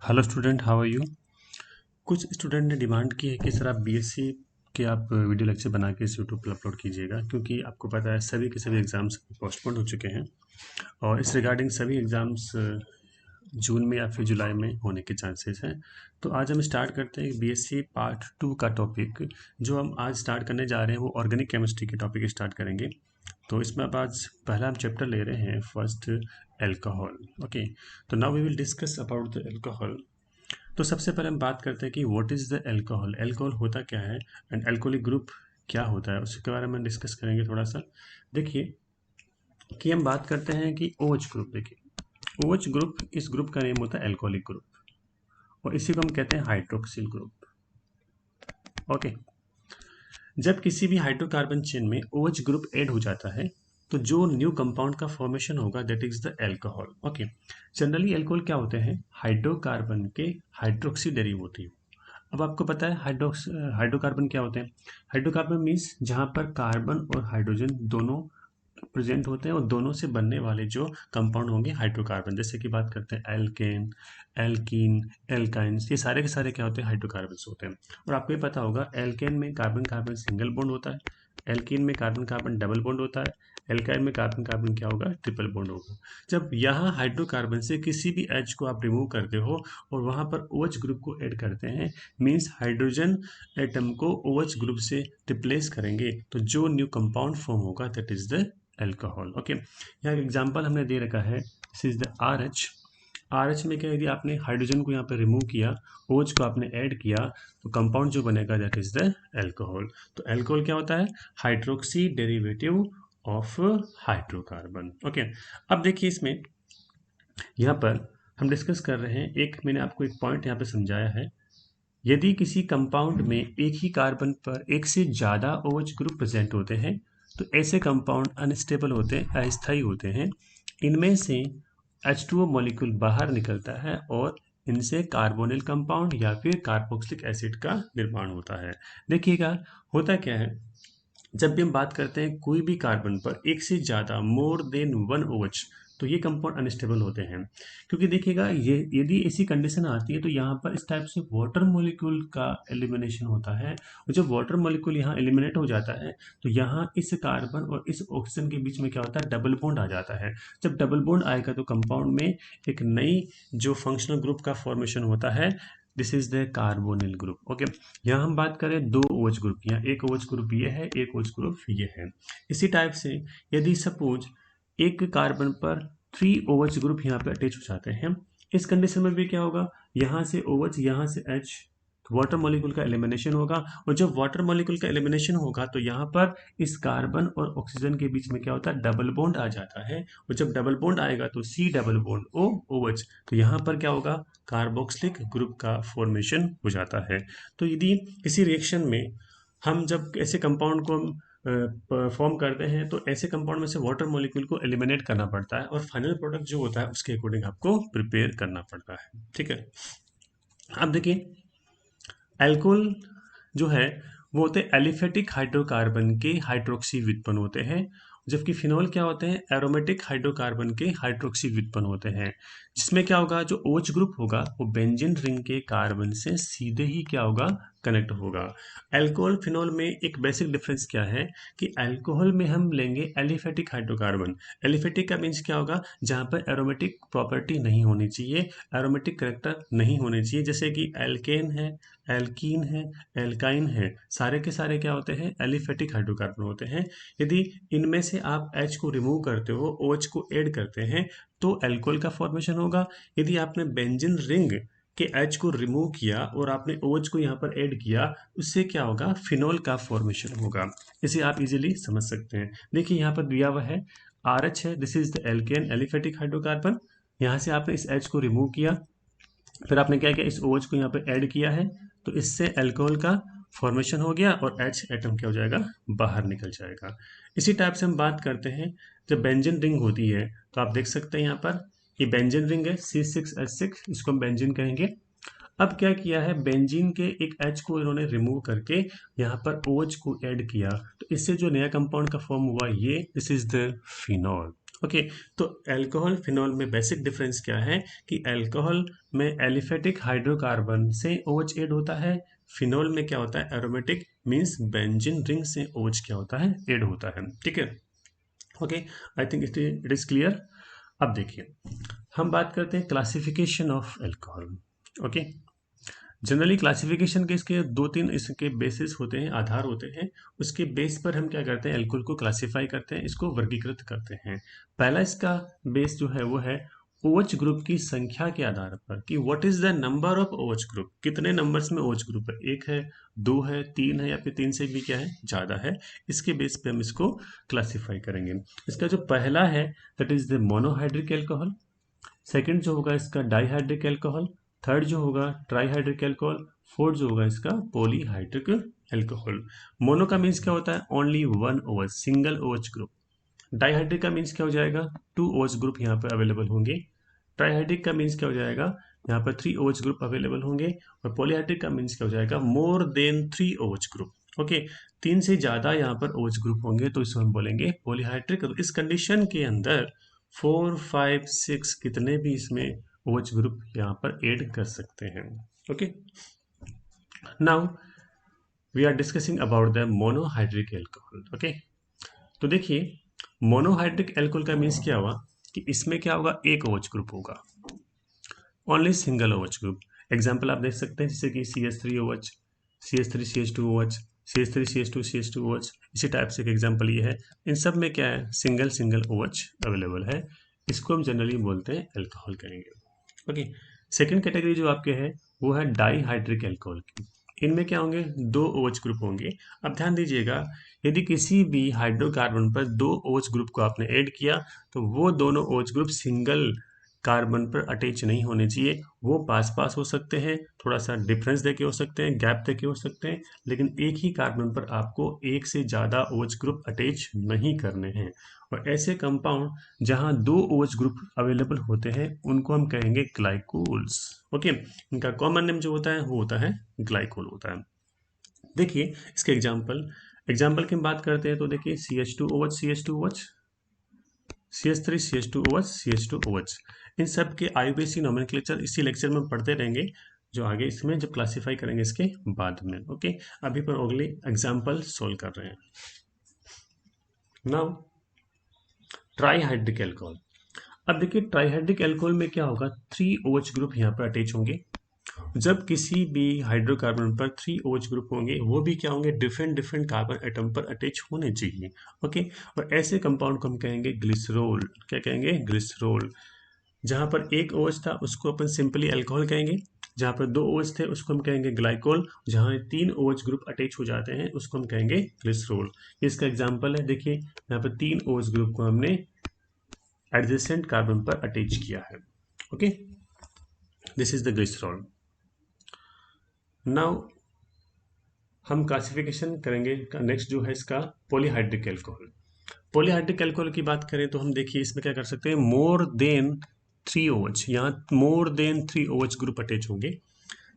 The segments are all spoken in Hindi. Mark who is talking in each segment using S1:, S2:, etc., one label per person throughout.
S1: Hello student, how are you. कुछ स्टूडेंट ने डिमांड की है कि सर आप बीएससी के आप वीडियो लेक्चर बना के इस यूट्यूब पर अपलोड कीजिएगा, क्योंकि आपको पता है सभी के सभी एग्ज़ाम्स पोस्टपोन हो चुके हैं और इस रिगार्डिंग सभी एग्ज़ाम्स जून में या फिर जुलाई में होने के चांसेस हैं। तो आज हम स्टार्ट करते हैं बीएससी पार्ट 2 का टॉपिक। जो हम आज स्टार्ट करने जा रहे हैं वो ऑर्गेनिक केमिस्ट्री के टॉपिक स्टार्ट करेंगे। तो इसमें अब आज पहला हम चैप्टर ले रहे हैं फर्स्ट, एल्कोहल। ओके, तो now we will discuss about the alcohol. तो सबसे पहले हम बात करते हैं कि what is the alcohol. Alcohol होता क्या है एंड अल्कोहलिक ग्रुप क्या होता है, उसके बारे में डिस्कस करेंगे थोड़ा सा। देखिए कि हम बात करते हैं कि OH ग्रुप। देखिए OH ग्रुप, इस ग्रुप का नेम होता है अल्कोहलिक ग्रुप और इसी को हम कहते हैं हाइड्रोक्सिल ग्रुप। ओके, जब किसी भी हाइड्रोकार्बन चेन में OH ग्रुप ऐड हो जाता है तो जो न्यू कंपाउंड का फॉर्मेशन होगा that is the alcohol. Okay, generally alcohol क्या होते हैं, हाइड्रोकार्बन के हाइड्रोक्सी डेरिवेटिव। अब आपको पता है हाइड्रोकार्बन क्या होते हैं। हाइड्रोकार्बन मीन्स जहाँ पर कार्बन और हाइड्रोजन दोनों प्रेजेंट होते हैं और दोनों से बनने वाले जो कंपाउंड होंगे हाइड्रोकार्बन। जैसे कि बात करते हैं एल्केन, एल्कीन, एल्काइंस, ये सारे के सारे क्या होते हैं, हाइड्रोकार्बन्स होते हैं। और आपको ये पता होगा एल्केन में कार्बन कार्बन सिंगल बॉन्ड होता है, एल्कीन में कार्बन कार्बन डबल बॉन्ड होता है, एल्काइन में कार्बन कार्बन क्या होगा, ट्रिपल बॉन्ड होगा। जब यहाँ हाइड्रोकार्बन से किसी भी एच को आप रिमूव करते हो और वहाँ पर OH ग्रुप को ऐड करते हैं, मीन्स हाइड्रोजन एटम को OH ग्रुप से रिप्लेस करेंगे, तो जो न्यू कंपाउंड फॉर्म होगा that is the alcohol. Okay, यहाँ एग्जांपल हमने दे रखा है, this is the RH। RH में क्या, यदि आपने हाइड्रोजन को यहाँ पे रिमूव किया, OH को आपने ऐड किया, तो कंपाउंड जो बनेगा दैट इज द अल्कोहल। तो अल्कोहल क्या होता है, hydroxy derivative of hydrocarbon. Okay, अब देखिए इसमें यहाँ पर हम डिस्कस कर रहे हैं, एक मैंने आपको एक पॉइंट यहाँ पे समझाया है। यदि किसी कंपाउंड में एक ही कार्बन पर एक से ज़्यादा OH ग्रुप प्रेजेंट होते हैं तो ऐसे कंपाउंड अनस्टेबल होते हैं, अस्थायी होते हैं। इनमें से H2O मॉलिक्यूल बाहर निकलता है और इनसे कार्बोनिल कंपाउंड या फिर कार्बोक्सिलिक एसिड का निर्माण होता है। देखिएगा होता क्या है, जब भी हम बात करते हैं कोई भी कार्बन पर एक से ज़्यादा मोर देन 1 OH, तो ये कंपाउंड अनस्टेबल होते हैं। क्योंकि देखिएगा ये यदि ऐसी कंडीशन आती है तो यहाँ पर इस टाइप से वाटर मॉलिक्यूल का एलिमिनेशन होता है और जब वाटर मॉलिक्यूल यहाँ एलिमिनेट हो जाता है तो यहाँ इस कार्बन और इस ऑक्सीजन के बीच में क्या होता है, डबल बॉन्ड आ जाता है। जब डबल बॉन्ड आएगा तो कंपाउंड में एक नई जो फंक्शनल ग्रुप का फॉर्मेशन होता है, this is the carbonyl group. Okay, यहाँ हम बात करें दो OH ग्रुप की, यहाँ एक OH ग्रुप ये है, एक OH ग्रुप ये है। इसी टाइप से यदि सपोज एक कार्बन पर 3 OH ग्रुप यहाँ पे अटैच हो जाते हैं, इस कंडीशन में भी क्या होगा, यहाँ से OH, यहाँ से H, वाटर मॉलिक्यूल का एलिमिनेशन होगा। और जब वाटर मॉलिक्यूल का एलिमिनेशन होगा तो यहाँ पर इस कार्बन और ऑक्सीजन के बीच में क्या होता है, डबल बॉन्ड आ जाता है। और जब डबल बॉन्ड आएगा तो C डबल बॉन्ड OH, तो यहाँ पर क्या होगा, कार्बोक्सिलिक ग्रुप का फॉर्मेशन हो जाता है। तो यदि किसी रिएक्शन में हम जब ऐसे कंपाउंड को हम फॉर्म करते हैं तो ऐसे कंपाउंड में से वाटर मॉलिक्यूल को एलिमिनेट करना पड़ता है और फाइनल प्रोडक्ट जो होता है उसके अकॉर्डिंग आपको प्रिपेयर करना पड़ता है। ठीक है, अब देखिए अल्कोहल जो है वो होते हैं एलिफेटिक हाइड्रोकार्बन के हाइड्रोक्सी व्युत्पन्न होते हैं, जबकि फिनॉल क्या होते हैं, एरोमेटिक हाइड्रोकार्बन के हाइड्रोक्सी व्युत्पन्न होते हैं। जिसमें क्या होगा, जो OH ग्रुप होगा वो बेंजीन रिंग के कार्बन से सीधे ही क्या होगा, कनेक्ट होगा। अल्कोहल फिनॉल में एक बेसिक डिफरेंस क्या है कि अल्कोहल में हम लेंगे एलिफेटिक हाइड्रोकार्बन। एलिफेटिक का मीन्स क्या होगा, जहाँ पर एरोमेटिक प्रॉपर्टी नहीं होनी चाहिए, एरोमेटिक करेक्टर नहीं होने चाहिए। जैसे कि एल्केन है, एल्कीन है, एल्काइन है, सारे के सारे क्या होते हैं, एलिफेटिक हाइड्रोकार्बन होते हैं। यदि इनमें से आप H को रिमूव करते हो, OH को ऐड करते हैं तो अल्कोहल का फॉर्मेशन होगा। यदि आपने बेंजीन रिंग के H को रिमूव किया और आपने OH को यहाँ पर ऐड किया, उससे क्या होगा, फिनॉल का फॉर्मेशन होगा। इसे आप इजीली समझ सकते हैं। देखिए यहाँ पर दिया हुआ है RH है, this is the alkene aliphatic hydrocarbon. यहाँ से आपने इस H को रिमूव किया, फिर आपने क्या किया, इस OH को यहाँ पे ऐड किया है, तो इससे अल्कोहल का फॉर्मेशन हो गया और H एटम क्या हो जाएगा, बाहर निकल जाएगा। इसी टाइप से हम बात करते हैं जब बेंजीन रिंग होती है, तो आप देख सकते हैं यहाँ पर ये बेंजीन रिंग है C6H6, इसको हम बेंजीन कहेंगे। अब क्या किया है, बेंजीन के एक H को इन्होंने रिमूव करके यहाँ पर OH को ऐड किया, तो इससे जो नया कंपाउंड का फॉर्म हुआ ये, this is the phenol. Okay. तो अल्कोहल फिनॉल में बेसिक डिफरेंस क्या है कि अल्कोहल में एलिफेटिक हाइड्रोकार्बन से OH ऐड होता है, फिनॉल में क्या होता है एरोमेटिक मींस बेंजीन रिंग से OH क्या होता है ऐड होता है। ठीक है, okay, I think it is clear. अब देखिए हम बात करते हैं classification of alcohol. Okay, generally classification के इसके दो तीन इसके बेसिस होते हैं, आधार होते हैं। उसके बेस पर हम क्या करते हैं अल्कोहल को क्लासिफाई करते हैं, इसको वर्गीकृत करते हैं। पहला इसका बेस जो है वो है OH ग्रुप की संख्या के आधार पर कि what is the number of OH group, कितने नंबर्स में OH ग्रुप है, एक है, दो है, तीन है या फिर तीन से भी क्या है ज़्यादा है। इसके बेस पे हम इसको क्लासिफाई करेंगे। इसका जो पहला है that is the monohydric alcohol, second जो होगा इसका डाइहाइड्रिक अल्कोहल, थर्ड जो होगा ट्राइहाइड्रिक अल्कोहल, फोर्थ जो होगा इसका पॉलीहाइड्रिक अल्कोहल। मोनो का मीन्स क्या होता है only one OH, single OH group. Dihydric का मीन्स क्या हो जाएगा टू OH ग्रुप यहाँ पर अवेलेबल होंगे। ट्राइहाइड्रिक का मीन्स क्या हो जाएगा यहाँ पर थ्री OH ग्रुप अवेलेबल होंगे। और पॉलीहाइड्रिक का मीन्स क्या हो जाएगा more than three OH group. Okay, तीन से ज्यादा यहाँ पर OH ग्रुप होंगे तो इसको हम बोलेंगे पॉलीहाइड्रिक। इस कंडीशन के अंदर 4, 5, 6 कितने भी इसमें OH ग्रुप यहाँ पर ऐड कर सकते हैं। Okay, now we are discussing about the monohydric alcohol. Okay, तो देखिए मोनोहाइड्रिक एल्कोहल का मीन्स क्या हुआ कि इसमें क्या होगा एक OH ग्रुप होगा, only single OH group. Example आप देख सकते हैं जैसे कि CH3OH, CH3CH2OH, CH3CH2CH2OH, इसी टाइप से एक एग्जाम्पल ये है। इन सब में क्या है सिंगल सिंगल OH अवेलेबल है, इसको हम जनरली बोलते हैं अल्कोहल कहेंगे। ओके, सेकेंड कैटेगरी जो आपके है वो है डाईहाइड्रिक अल्कोहल की। इनमें क्या होंगे दो OH ग्रुप होंगे। अब ध्यान दीजिएगा यदि किसी भी हाइड्रोकार्बन पर दो OH ग्रुप को आपने ऐड किया तो वो दोनों OH ग्रुप सिंगल कार्बन पर अटैच नहीं होने चाहिए, वो पास पास हो सकते हैं, थोड़ा सा डिफरेंस देके हो सकते हैं, गैप देके हो सकते हैं, लेकिन एक ही कार्बन पर आपको एक से ज़्यादा OH ग्रुप अटैच नहीं करने हैं। और ऐसे कंपाउंड जहां दो OH ग्रुप अवेलेबल होते हैं उनको हम कहेंगे ग्लाइकोल्स। ओके, इनका कॉमन नेम जो होता है वो होता है ग्लाइकोल होता है। देखिए इसके एग्जाम्पल की हम बात करते हैं तो देखिए CH2OH, CH2OH, CH3, CH2OH, CH2OH, इन सब के IUPAC नोमेनक्लेचर इसी लेक्चर में पढ़ते रहेंगे जो आगे इसमें जब क्लासिफाई करेंगे इसके बाद में। ओके, अभी पर अगले एग्जाम्पल सोल्व कर रहे हैं। Now trihydric alcohol. अब देखिए ट्राईहाइड्रिक एल्कोहल में क्या होगा थ्री OH ग्रुप यहाँ पर अटैच होंगे। जब किसी भी हाइड्रोकार्बन पर थ्री OH ग्रुप होंगे वो भी क्या होंगे डिफरेंट डिफरेंट कार्बन एटम पर अटैच होने चाहिए। ओके, और ऐसे कंपाउंड को हम कहेंगे ग्लिसरोल। क्या कहेंगे ग्लिसरोल। जहाँ पर एक OH था उसको अपन सिंपली अल्कोहल कहेंगे, जहाँ पर दो OH थे उसको हम कहेंगे ग्लाइकोल, जहाँ तीन OH ग्रुप अटैच हो जाते हैं उसको हम कहेंगे ग्लिसरोल। इसका एग्जांपल है देखिए यहाँ पर तीन OH ग्रुप को हमने एडजेसेंट कार्बन पर अटैच किया है। Okay, this is the glycerol. Now हम क्लासिफिकेशन करेंगे नेक्स्ट जो है इसका पॉलीहाइड्रिक एल्कोहल। पॉलीहाइड्रिक एल्कोहल की बात करें तो हम देखिए इसमें क्या कर सकते हैं मोर देन थ्री OH, यहाँ more than three OH group attach होंगे।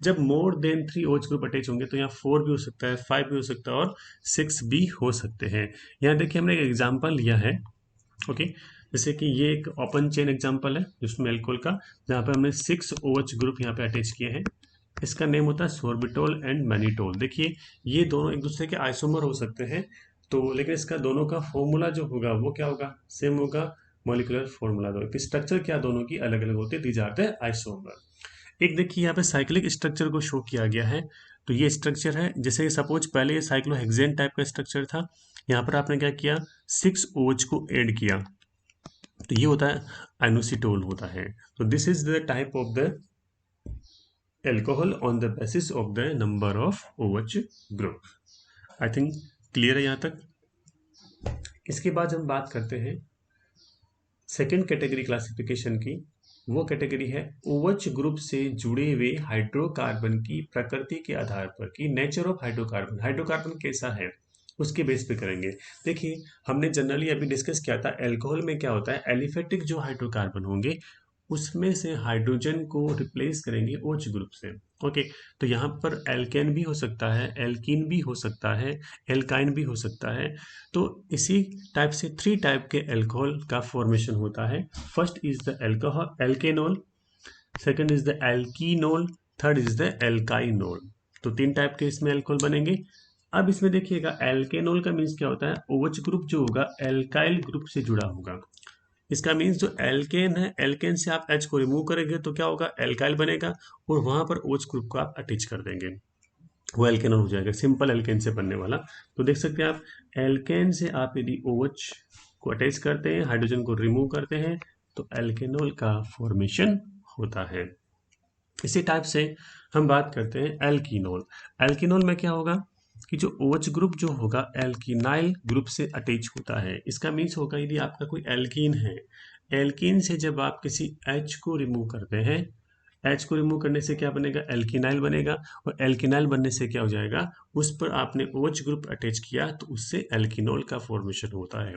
S1: जब more than three OH group attach होंगे तो यहाँ 4 भी हो सकता है, 5 भी हो सकता है और 6 भी हो सकते हैं। यहाँ देखिए हमने एक एग्जाम्पल लिया है। ओके, जैसे कि ये एक ओपन चेन एग्जांपल है जिसमें एल्कोहल का, जहाँ पे हमने 6 OH ग्रुप यहाँ पे अटैच किए हैं। इसका नेम होता है सोर्बिटोल एंड मैनिटोल। देखिए ये दोनों एक दूसरे के आइसोमर हो सकते हैं तो, लेकिन इसका दोनों का फॉर्मूला जो होगा वो क्या होगा सेम होगा, मॉलिक्यूलर फॉर्मूला दोनों की, स्ट्रक्चर क्या दोनों की अलग अलग होती है, दीज आर द आइसोमर। एक देखिए यहाँ पे साइक्लिक स्ट्रक्चर को शो किया गया है। तो ये स्ट्रक्चर है जैसे सपोज पहले ये साइक्लोहेक्सेन टाइप का स्ट्रक्चर था, यहाँ पर आपने क्या किया 6 OH को ऐड किया तो ये होता है आइनोसिटोल होता है। तो this is the type of the alcohol on the basis of the number of OH group. I think clear है यहाँ तक। इसके बाद हम बात करते हैं सेकेंड कैटेगरी क्लासिफिकेशन की। वो कैटेगरी है OH ग्रुप से जुड़े हुए हाइड्रोकार्बन की प्रकृति के आधार पर कि नेचर ऑफ हाइड्रोकार्बन, हाइड्रोकार्बन कैसा है उसके बेस पे करेंगे। देखिए हमने जनरली अभी डिस्कस किया था एल्कोहल में क्या होता है एलिफेटिक जो हाइड्रोकार्बन होंगे उसमें से हाइड्रोजन को रिप्लेस करेंगे OH ग्रुप से। ओके, तो यहाँ पर एल्केन भी हो सकता है, एल्कीन भी हो सकता है, एल्काइन भी हो सकता है। तो इसी टाइप से 3 टाइप के एल्कोहल का फॉर्मेशन होता है। First is the alcohol alkanol, second is the alkenol, third is the alkynol. तो 3 टाइप के इसमें एल्कोहल बनेंगे। अब इसमें देखिएगा एल्केनोल का मीन्स क्या होता है, OH ग्रुप जो होगा एल्काइल ग्रुप से जुड़ा होगा। इसका मीन्स जो एल्केन है, एल्केन से आप H को रिमूव करेंगे तो क्या होगा, एल्काइल बनेगा, और वहां पर OH ग्रुप को आप अटैच कर देंगे, वो एल्केनॉल हो जाएगा, सिंपल एल्केन से बनने वाला। तो देख सकते हैं आप, एल्केन से आप यदि OH को अटैच करते हैं, हाइड्रोजन को रिमूव करते हैं, तो एल्केनॉल का फॉर्मेशन होता है। इसी टाइप से हम बात करते हैं एल्कीनोल। एल्कीनोल में क्या होगा कि जो OH ग्रुप जो होगा एल्कीनाइल ग्रुप से अटैच होता है। इसका मीन्स होगा यदि आपका कोई एल्कीन है, एल्कीन से जब आप किसी H को रिमूव करते हैं, H को रिमूव करने से क्या बनेगा, एल्कीनाइल बनेगा, और एल्कीनाइल बनने से क्या हो जाएगा, उस पर आपने OH ग्रुप अटैच किया तो उससे एल्कीनोल का फॉर्मेशन होता है।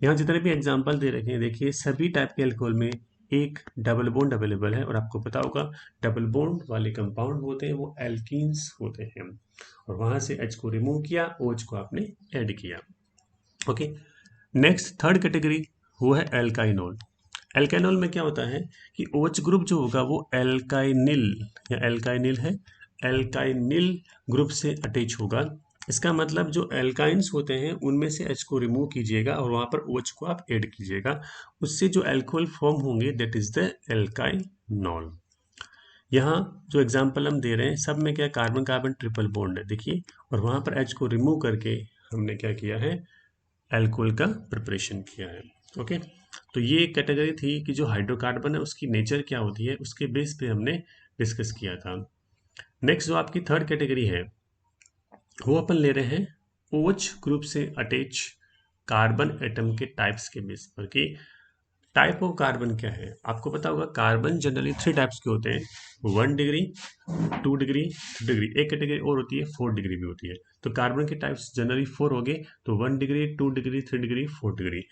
S1: यहाँ जितने भी एग्जाम्पल दे रखे हैं, देखिए सभी टाइप के एल्कोहल में एक डबल बॉन्ड अवेलेबल है, और आपको पता होगा डबल बॉन्ड वाले कंपाउंड होते हैं वो एल्कीन्स होते हैं, और वहां से H को रिमूव किया, OH को आपने ऐड किया। ओके, नेक्स्ट थर्ड कैटेगरी वो है एल्काइनोल। एल्काइनोल में क्या होता है कि OH ग्रुप जो होगा वो एल्काइनिल या एल्काइनिल है, एल्काइनिल ग्रुप से अटैच होगा। इसका मतलब जो एल्काइंस होते हैं उनमें से H को रिमूव कीजिएगा और वहां पर OH को आप ऐड कीजिएगा, उससे जो एल्कोहल फॉर्म होंगे दैट इज द एल्काइनोल। यहाँ जो एग्जाम्पल हम दे रहे हैं सब में क्या कार्बन कार्बन ट्रिपल बॉन्ड है, देखिए, और वहां पर H को रिमूव करके हमने क्या किया है, एल्कोहल का प्रिपरेशन किया है। ओके, तो ये एक कैटेगरी थी कि जो हाइड्रोकार्बन है उसकी नेचर क्या होती है, उसके बेस पे हमने डिस्कस किया था। नेक्स्ट जो आपकी थर्ड कैटेगरी है वो अपन ले रहे हैं OH ग्रुप से अटैच कार्बन एटम के टाइप्स के बेस पर, कि टाइप ऑफ कार्बन क्या है। आपको पता होगा कार्बन जनरली 3 टाइप्स के होते हैं, 1 डिग्री, 2 डिग्री, 3 डिग्री, एक कैटेगरी और होती है 4 डिग्री भी होती है। तो कार्बन के टाइप्स जनरली 4 हो गए, तो 1 डिग्री, 2 डिग्री, 3 डिग्री, 4 डिग्री।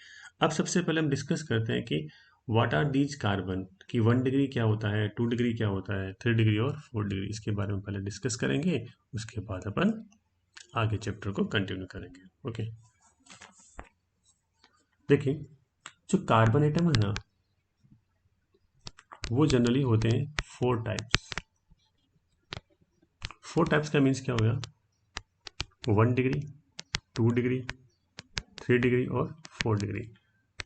S1: अब सबसे पहले हम डिस्कस करते हैं कि व्हाट आर दीज कार्बन, कि 1 डिग्री क्या होता है, 2 डिग्री क्या होता है, 3 डिग्री और 4 डिग्री, इसके बारे में पहले डिस्कस करेंगे, उसके बाद अपन आगे चैप्टर को कंटिन्यू करेंगे। ओके, देखिए जो कार्बन एटम है ना वो जनरली होते हैं 4 टाइप्स। 4 टाइप्स का मीन्स क्या हो गया, 1 डिग्री, 2 डिग्री, 3 डिग्री और 4 डिग्री।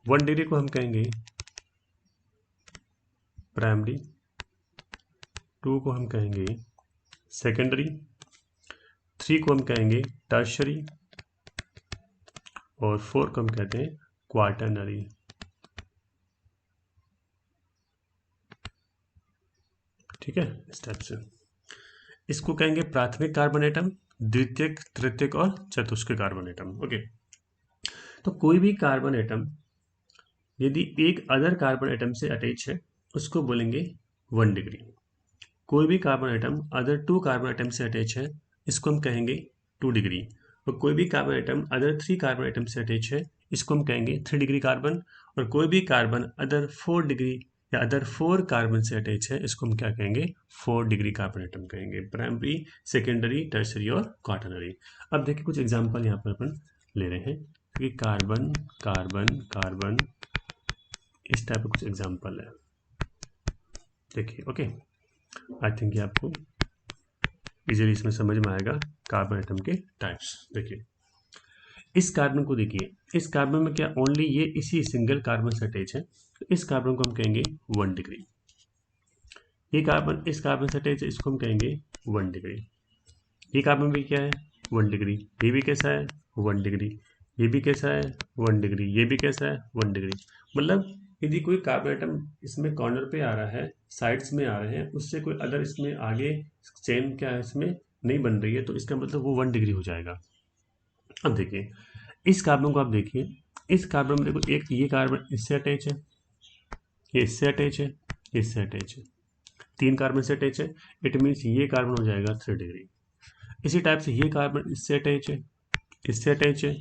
S1: 1 डिग्री को हम कहेंगे प्राइमरी, 2 को हम कहेंगे सेकेंडरी, 3 को हम कहेंगे टर्शरी, और 4 को हम कहते हैं क्वार्टरनरी। ठीक है, इस टाइप से इसको कहेंगे प्राथमिक कार्बन एटम, द्वितीयक, तृतीयक और चतुष्क कार्बन एटम। ओके, तो कोई भी कार्बन एटम यदि एक अदर कार्बन एटम से अटैच है उसको बोलेंगे 1 डिग्री। कोई भी carbon atom other 2 carbon atom से अटैच है इसको हम कहेंगे 2 डिग्री। और कोई भी carbon atom other 3 carbon atom से अटैच है इसको हम कहेंगे 3 डिग्री कार्बन। और कोई भी कार्बन अदर 4 डिग्री या अदर 4 कार्बन से अटैच है इसको हम क्या कहेंगे, 4 डिग्री कार्बन एटम कहेंगे, प्राइमरी, सेकेंडरी, टर्शरी और क्वार्टरनरी। अब देखिए कुछ एग्जांपल यहाँ पर अपन ले रहे हैं कि कार्बन कार्बन कार्बन, इस टाइप का कुछ एग्जांपल है, देखिए। ओके, आई थिंक ये आपको इजीली इसमें समझ में आएगा कार्बन एटम के टाइप्स। देखिए इस कार्बन को देखिए, इस कार्बन में क्या ओनली ये इसी सिंगल कार्बन से अटैच है, तो इस कार्बन को हम कहेंगे 1 डिग्री। ये कार्बन इस कार्बन से अटैच है इसको हम कहेंगे 1 डिग्री। ये कार्बन भी क्या है 1 डिग्री, ये भी कैसा है 1 डिग्री, ये भी कैसा है 1 डिग्री, ये भी कैसा है 1 डिग्री। मतलब यदि कोई कार्बन एटम इसमें कॉर्नर पे आ रहा है, साइड्स में आ रहे हैं, उससे कोई अदर इसमें आगे चेन क्या है इसमें नहीं बन रही है, तो इसका मतलब वो 1 डिग्री हो जाएगा। अब देखिए इस कार्बन को आप देखिए, इस कार्बन में देखो एक ये कार्बन इससे अटैच है, ये इससे अटैच है, ये इससे अटैच है, 3 कार्बन से अटैच है, इट मीन्स ये कार्बन हो जाएगा 3 डिग्री। इसी टाइप से ये कार्बन इससे अटैच है, इससे अटैच है,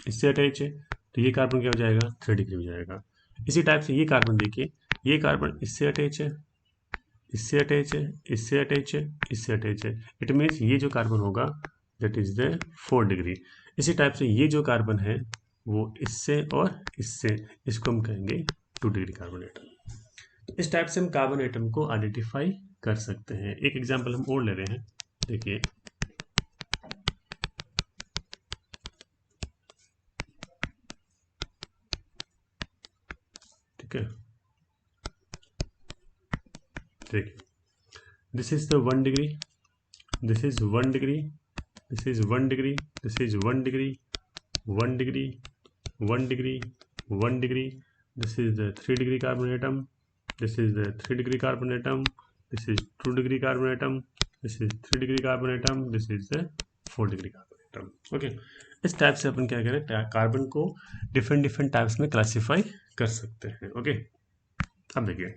S1: इससे अटैच है, तो ये कार्बन क्या हो जाएगा 3 डिग्री हो जाएगा। इसी टाइप से ये कार्बन देखिए, ये कार्बन इससे अटैच है, इससे अटैच है, इससे अटैच है, इससे अटैच है। इट मीन्स ये जो कार्बन होगा दैट इज द 4 डिग्री। इसी टाइप से ये जो कार्बन है वो इससे और इससे, इसको हम कहेंगे 2 डिग्री कार्बन एटम। इस टाइप से हम कार्बन एटम को आइडेंटिफाई कर सकते हैं। एक एग्जांपल हम और ले रहे हैं, देखिए ठीक है, देखिए this is the 1 degree, this is 1 degree, this is 1 degree, this is 1 degree, 1 degree, 1 degree, 1 degree, this is the 3 degree carbon atom, this is the 3 degree carbon atom, this is 2 degree carbon atom, this is 3 degree carbon atom, this is the 4 degree carbon atom। Okay, इस टाइप से अपन क्या करें, कार्बन को डिफरेंट डिफरेंट टाइप्स में क्लासीफाई कर सकते हैं। ओके, अब देखिए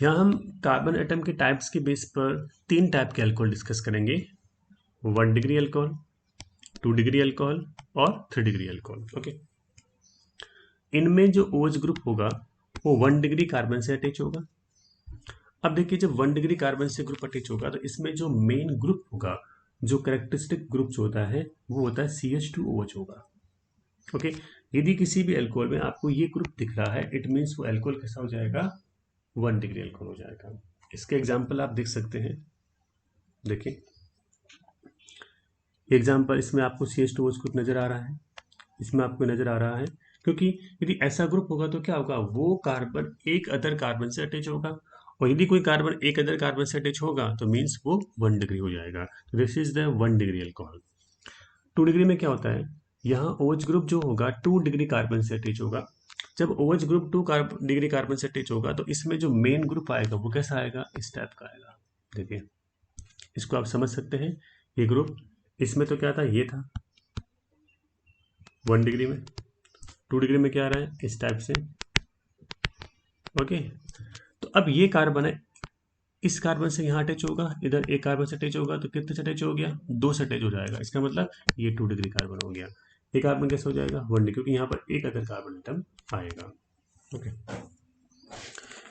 S1: यहाँ हम कार्बन एटम के टाइप्स के बेस पर 3 टाइप के अल्कोहल डिस्कस करेंगे, 1 डिग्री अल्कोहल, 2 डिग्री अल्कोहल और 3 डिग्री अल्कोहल। ओके, इनमें जो OH ग्रुप होगा वो 1 डिग्री कार्बन से अटैच होगा। अब देखिए जब 1 डिग्री कार्बन से ग्रुप अटैच होगा तो इसमें जो मेन ग्रुप होगा, जो कैरेक्टरिस्टिक ग्रुप जो होता है वो होता है CH2OH होगा। ओके, यदि किसी भी अल्कोहल में आपको ये ग्रुप दिख रहा है इट मीन्स वो अल्कोहल कैसा हो जाएगा, 1 डिग्री अल्कोहल हो जाएगा। इसके एग्जाम्पल आप देख सकते हैं, देखिए एग्जाम्पल इसमें आपको CH2OH ग्रुप नजर आ रहा है, इसमें आपको नजर आ रहा है, क्योंकि यदि ऐसा ग्रुप होगा तो क्या होगा, वो कार्बन एक अदर कार्बन से अटैच होगा, और यदि कोई कार्बन एक अदर कार्बन से अटैच होगा तो मीन्स वो 1 डिग्री हो जाएगा। तो this is the 1 degree alcohol. 2 degree में क्या होता है, यहाँ OH ग्रुप जो होगा 2 डिग्री कार्बन से अटैच होगा। जब OH ग्रुप 2 डिग्री कार्बन से अटैच होगा तो इसमें जो मेन ग्रुप आएगा वो कैसा आएगा, इस टाइप का आएगा। देखिए इसको आप समझ सकते हैं, ये ग्रुप इसमें तो क्या था, ये था 1 डिग्री में, 2 डिग्री में क्या आ रहा है, इस टाइप से। ओके, तो अब ये कार्बन है, इस कार्बन से यहाँ अटैच होगा, इधर एक कार्बन से अटैच होगा तो कितने से अटैच हो गया, 2 से अटैच हो जाएगा। इसका मतलब ये 2 डिग्री कार्बन हो गया। ये कार्बन कैसे हो जाएगा, 1 डिग्री, क्योंकि यहाँ पर एक अदर कार्बन एटम आएगा। ओके,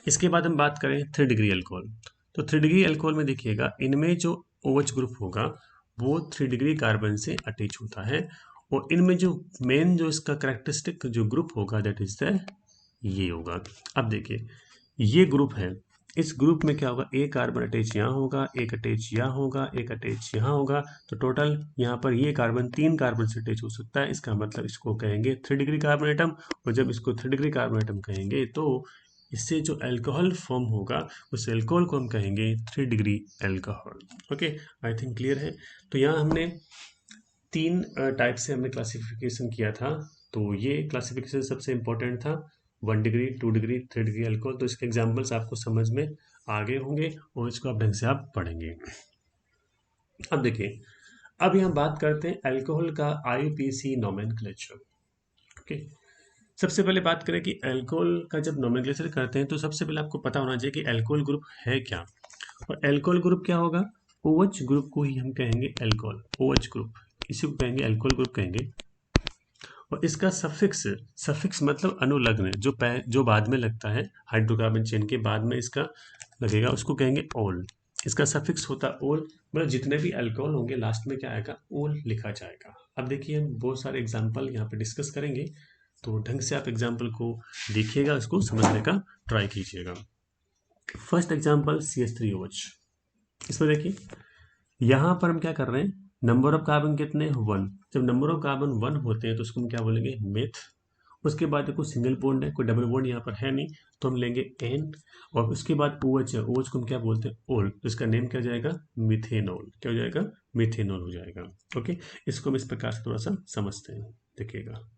S1: इसके बाद हम बात करें 3 डिग्री अल्कोहल। तो 3 डिग्री अल्कोहल में देखिएगा इनमें जो OH ग्रुप होगा वो 3 डिग्री कार्बन से अटैच होता है, और इनमें जो मेन जो इसका करेक्टरिस्टिक जो ग्रुप होगा दैट इज द ये होगा। अब देखिए ये ग्रुप है, इस ग्रुप में क्या होगा, एक कार्बन अटैच यहाँ होगा, एक अटैच यहाँ होगा, एक अटैच यहाँ होगा, तो टोटल यहाँ पर ये कार्बन 3 कार्बन से अटैच हो सकता है। इसका मतलब इसको कहेंगे 3 डिग्री कार्बन एटम, और जब इसको 3 डिग्री कार्बन एटम कहेंगे तो इससे जो अल्कोहल फॉर्म होगा उस अल्कोहल को हम कहेंगे 3 degree alcohol. Okay, I think clear है। तो यहाँ हमने 3 टाइप से हमने क्लासिफिकेशन किया था, तो ये क्लासिफिकेशन सबसे इंपॉर्टेंट था, 1 डिग्री, 2 डिग्री, 3 डिग्री अल्कोहल। तो इसके एग्जाम्पल्स आपको समझ में आ गए होंगे और इसको आप ढंग से आप पढ़ेंगे। अब देखिए, अब यहाँ बात करते हैं अल्कोहल का IUPAC नोमेनक्लेचर। ओके, सबसे पहले बात करें कि अल्कोहल का जब नोमेनक्लेचर करते हैं तो सबसे पहले आपको पता होना चाहिए कि अल्कोहल ग्रुप है क्या, और अल्कोहल ग्रुप क्या होगा, OH ग्रुप को ही हम कहेंगे अल्कोहल, OH ग्रुप, इसी को कहेंगे अल्कोहल ग्रुप कहेंगे। और इसका सफिक्स, सफिक्स मतलब अनुलग्न, जो बाद में लगता है, हाइड्रोकार्बन चेन के बाद में इसका लगेगा, उसको कहेंगे ओल। इसका सफिक्स होता है ओल, मतलब जितने भी अल्कोहल होंगे लास्ट में क्या आएगा, ओल लिखा जाएगा। अब देखिए हम बहुत सारे एग्जाम्पल यहाँ पे डिस्कस करेंगे, तो ढंग से आप एग्जाम्पल को देखिएगा, इसको समझने का ट्राई कीजिएगा। First example CH3OH। इसमें देखिए यहाँ पर हम क्या कर रहे हैं, नंबर ऑफ कार्बन कितने, 1। जब नंबर ऑफ कार्बन 1 होते हैं तो उसको हम क्या बोलेंगे, मेथ। उसके बाद देखो सिंगल बॉन्ड है, कोई डबल बॉन्ड यहाँ पर है नहीं, तो हम लेंगे एन, और उसके बाद OH है, OH को हम क्या बोलते हैं, ओल, तो इसका नेम क्या हो जाएगा, मिथेनॉल। क्या हो जाएगा, मिथेनॉल हो जाएगा। ओके, इसको हम इस प्रकार से थोड़ा सा समझते हैं, देखिएगा।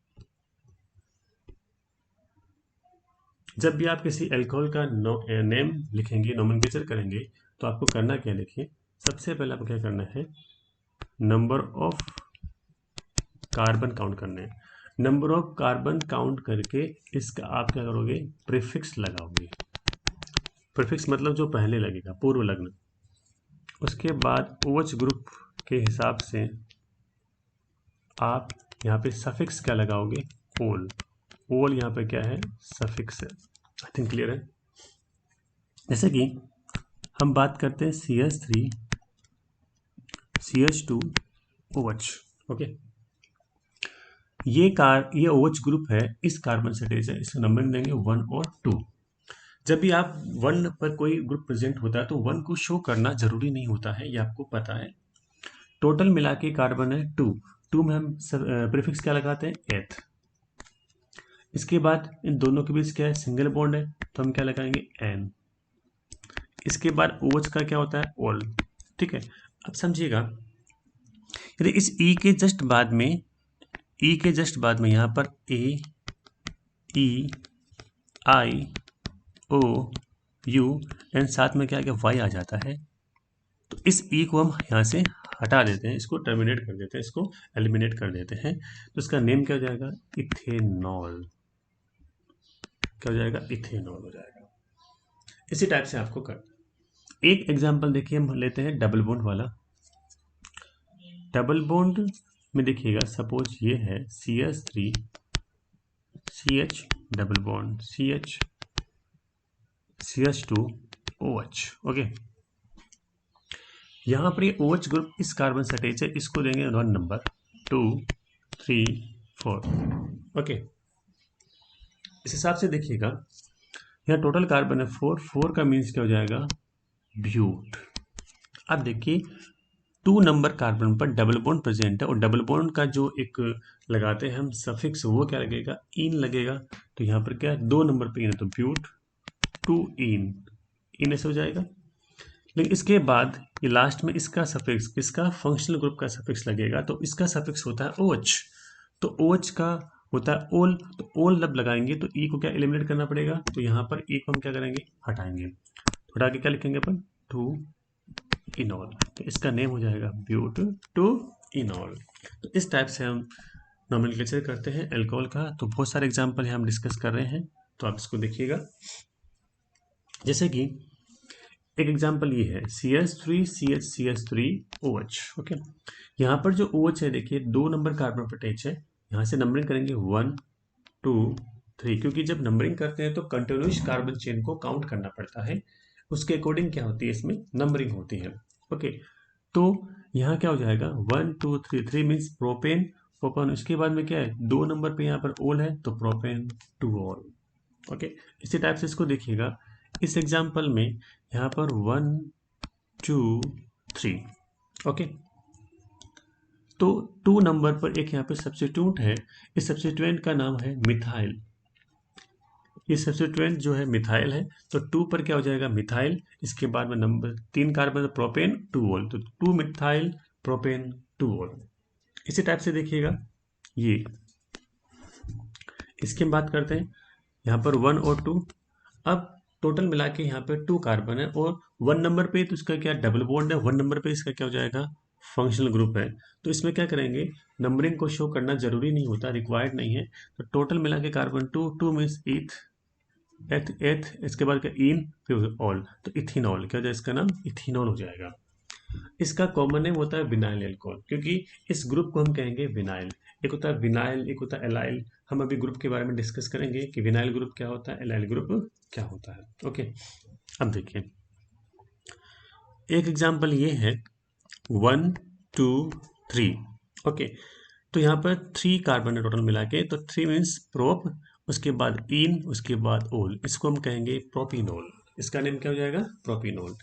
S1: जब भी आप किसी अल्कोहल का नेम लिखेंगे, नोमेनक्लेचर करेंगे, तो आपको करना क्या, लिखिए सबसे पहले आपको क्या करना है, नंबर ऑफ कार्बन काउंट करने हैं। नंबर ऑफ कार्बन काउंट करके इसका आप क्या करोगे, प्रीफिक्स लगाओगे। प्रीफिक्स मतलब जो पहले लगेगा, पूर्व लग्न। उसके बाद OH ग्रुप के हिसाब से आप यहाँ पे सफिक्स क्या लगाओगे, ओल। ओल यहाँ पे क्या है, सफिक्स है। आई थिंक क्लियर है। जैसे कि हम बात करते हैं CH3 CH2 OH। ओके, ये OH ग्रुप है, इस कार्बन से अटैच है, इसका नंबर देंगे 1 और 2। जब भी आप 1 पर कोई ग्रुप प्रेजेंट होता है तो 1 को शो करना जरूरी नहीं होता है, ये आपको पता है। टोटल मिला के कार्बन है 2 में हम प्रीफिक्स क्या लगाते हैं, एथ। इसके बाद इन दोनों के बीच क्या है, सिंगल बॉन्ड है, तो हम क्या लगाएंगे, एन। इसके बाद OH का क्या होता है, ऑल। ठीक है, अब समझिएगा, यदि इस ई के जस्ट बाद में यहाँ पर AEIOU एंड साथ में क्या है, वाई आ जाता है, तो इस ई को हम यहाँ से हटा देते हैं, इसको टर्मिनेट कर देते हैं, इसको एलिमिनेट कर देते हैं, तो इसका नेम क्या हो जाएगा, इथेनॉल। क्या हो जाएगा, इथेनॉल हो जाएगा। इसी टाइप से आपको करना। एक एग्जांपल देखिए, हम लेते हैं डबल बॉन्ड वाला। डबल बॉन्ड में देखिएगा, सपोज ये है CH3 CH double bond CH2 OH। Okay, यहाँ पर ये OH ग्रुप इस कार्बन से अटैच है, इसको देंगे 1 नंबर 2 3 4। ओके, इस हिसाब से देखिएगा, यहाँ टोटल कार्बन है 4 का मीन्स क्या हो जाएगा, ब्यूट। अब देखिए 2 नंबर कार्बन पर डबल बॉन्ड प्रेजेंट है, और डबल बॉन्ड का जो एक लगाते हैं हम सफिक्स, वो क्या लगेगा, इन लगेगा। तो यहाँ पर क्या है, 2 नंबर पे इन है, तो ब्यूट 2 इन ऐसे हो जाएगा। लेकिन इसके बाद ये लास्ट में इसका सफिक्स, किसका, फंक्शनल ग्रुप का सफिक्स लगेगा, तो इसका सफिक्स होता है OH, तो OH का होता है ओल, तो ओल जब लगाएंगे तो ई को क्या एलिमिनेट करना पड़ेगा, तो यहाँ पर ई को हम क्या करेंगे, हटाएंगे, तो हटा के क्या लिखेंगे अपन, 2 इनॉल, तो इसका नेम हो जाएगा ब्यूट 2 इनॉल। तो इस टाइप से हम नॉमेनक्लेचर करते हैं एल्कोहल का। तो बहुत सारे एग्जांपल यहाँ हम डिस्कस कर रहे हैं, तो आप इसको देखिएगा। जैसे कि एक एग्जांपल ये है CH3 CH3 OH। ओके, यहाँ पर जो OH है देखिए 2 नंबर कार्बन पर अटैच है, यहाँ से नंबरिंग करेंगे 1 2 3, क्योंकि जब नंबरिंग करते हैं तो कंटिन्यूस कार्बन चेन को काउंट करना पड़ता है, उसके अकॉर्डिंग क्या होती है, इसमें नंबरिंग होती है। ओके, तो यहाँ क्या हो जाएगा 1 2 3, 3 मीन्स प्रोपेन प्रोपेन। इसके बाद में क्या है, 2 नंबर पे यहाँ पर ओल है, तो प्रोपेन 2 ऑल। ओके, इसी टाइप से इसको देखिएगा, इस एग्जाम्पल में यहाँ पर 1 2 3। ओके, तो 2 नंबर पर एक यहाँ पे सब्स्टिट्यूट है, इस सब्स्टिट्यूएंट का नाम है मिथाइल। ये सब्स्टिट्यूएंट जो है मिथाइल है, तो 2 पर क्या हो जाएगा, मिथाइल। इसके बाद में नंबर 3 कार्बन प्रोपेन 2 ऑल, तो 2 मिथाइल प्रोपेन 2 ऑल। इसी टाइप से देखिएगा, ये इसकी हम बात करते हैं, यहाँ पर 1 और 2। अब टोटल मिला के यहाँ पे 2 कार्बन है, और 1 नंबर पे तो इसका क्या डबल बॉन्ड है, 1 नंबर पे इसका क्या हो जाएगा, फंक्शनल ग्रुप है। तो इसमें क्या करेंगे, नंबरिंग को शो करना जरूरी नहीं होता, रिक्वायर्ड नहीं है। तो टोटल मिला के कार्बन 2 मीन्स एथ, इसके बाद क्या इन, फिर ऑल, तो इथेनॉल क्या हो जाएगा, इसका नाम इथेनॉल हो जाएगा। इसका कॉमन नेम होता है विनाइल एल्कोहल, क्योंकि इस ग्रुप को हम कहेंगे विनाइल। एक होता है विनाइल, एक होता है एलाइल। हम अभी ग्रुप के बारे में डिस्कस करेंगे कि विनाइल ग्रुप क्या होता है, एलाइल ग्रुप क्या होता है। ओके, अब देखिए एक एग्जांपल ये है 1 2 3। ओके, तो यहाँ पर 3 कार्बन है टोटल मिला के, तो 3 मीन्स प्रोप, उसके बाद इन, उसके बाद ओल, इसको हम कहेंगे प्रोपिनोल। इसका नेम क्या हो जाएगा, प्रोपिनोल।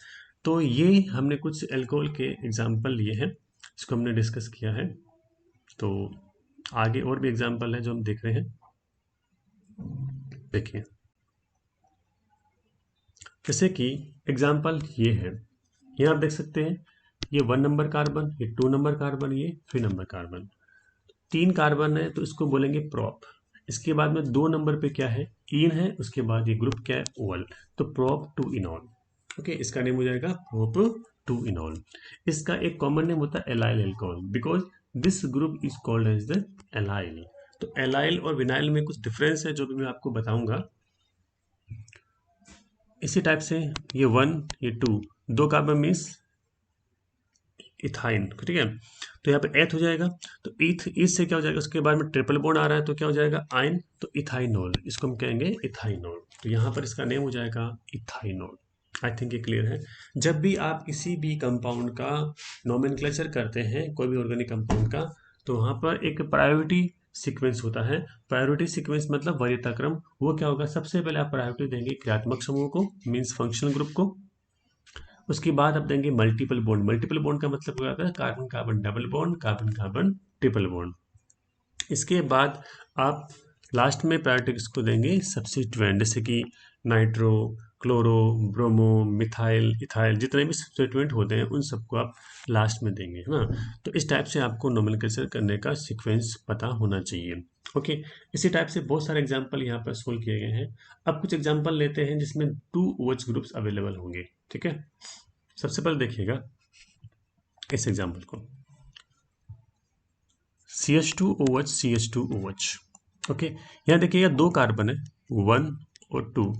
S1: तो ये हमने कुछ एल्कोहल के एग्जाम्पल लिए हैं, इसको हमने डिस्कस किया है। तो आगे और भी एग्जाम्पल है जो हम देख रहे हैं। देखिए, जैसे कि एग्जाम्पल ये है, ये आप देख सकते हैं, ये 1 नंबर कार्बन, ये 2 नंबर कार्बन, ये 3 नंबर कार्बन, 3 कार्बन है, तो इसको बोलेंगे प्रोप। इसके बाद में 2 नंबर पे क्या है, इन है, उसके बाद ये ग्रुप क्या है, ओल, तो प्रोप 2 इनॉल। ओके, इसका नेम हो जाएगा प्रोप 2 इनॉल। इसका एक कॉमन नेम होता है allyl alcohol, because this group is called as the allyl. तो एलाइल और विनाइल में कुछ डिफरेंस है जो भी मैं आपको बताऊंगा। इसी टाइप से ये 1 ये 2, 2 कार्बन मीन्स इथाइन, ठीक है। तो यहाँ पे एथ हो जाएगा, तो ईथ से क्या हो जाएगा, उसके बाद में ट्रिपल बॉन्ड आ रहा है तो क्या हो जाएगा, आयन, तो इथाइनोल, इसको हम कहेंगे इथाइनोल। तो यहाँ पर इसका नेम हो जाएगा इथाइनोल। आई थिंक ये क्लियर है। जब भी आप किसी भी कंपाउंड का नोमेनक्लेचर करते हैं, कोई भी ऑर्गेनिक कंपाउंड का, तो वहाँ पर एक प्रायोरिटी सीक्वेंस होता है। प्रायोरिटी सीक्वेंस मतलब वरीयता क्रम। वो क्या होगा, सबसे पहले आप प्रायोरिटी देंगे क्रियात्मक समूह को, मीन्स फंक्शनल ग्रुप को। उसके बाद आप देंगे मल्टीपल बॉन्ड। मल्टीपल बॉन्ड का मतलब क्या होता है, carbon carbon double bond, carbon carbon triple bond. इसके बाद आप लास्ट में प्रायोरिटी किसको देंगे, सब्स्टिट्यूएंट, जैसे कि nitro, chloro, bromo, methyl, ethyl, जितने भी सब्स्टिट्यूएंट होते हैं उन सबको आप लास्ट में देंगे, है ना। तो इस टाइप से आपको नोमेनक्लेचर करने का सीक्वेंस पता होना चाहिए। ओके, इसी टाइप से बहुत सारे एग्जाम्पल यहाँ पर सोल्व किए गए हैं। अब कुछ एग्जाम्पल लेते हैं जिसमें 2 OH ग्रुप्स अवेलेबल होंगे, ठीक है। सबसे पहले देखिएगा इस एग्जाम्पल को, CH2OH CH2OH। ओके, यहाँ देखिएगा 2 कार्बन है, 1 और 2,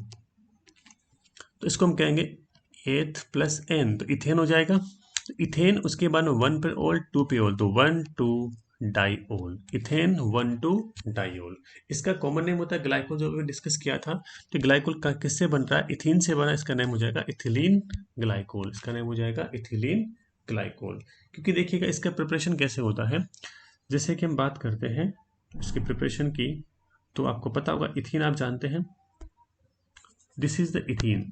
S1: तो इसको हम कहेंगे एथ प्लस एन, तो इथेन हो जाएगा। तो इथेन, उसके बाद में 1 पे ओल, 2 पे ओल, तो 1 2 डाईओल, इथेन 1 2 डाईओल। इसका कॉमन नेम होता है ग्लाइकोल, जो अभी डिस्कस किया था। तो ग्लाइकोल का किससे बन रहा है, इथीन से बना, इसका नेम हो जाएगा इथिलीन ग्लाइकोल, इसका नेम हो जाएगा इथिलीन ग्लाइकोल। क्योंकि देखिएगा इसका प्रिपरेशन कैसे होता है, जैसे कि हम बात करते हैं इसकी प्रिपरेशन की, तो आपको पता होगा इथीन आप जानते हैं, this is the ethene,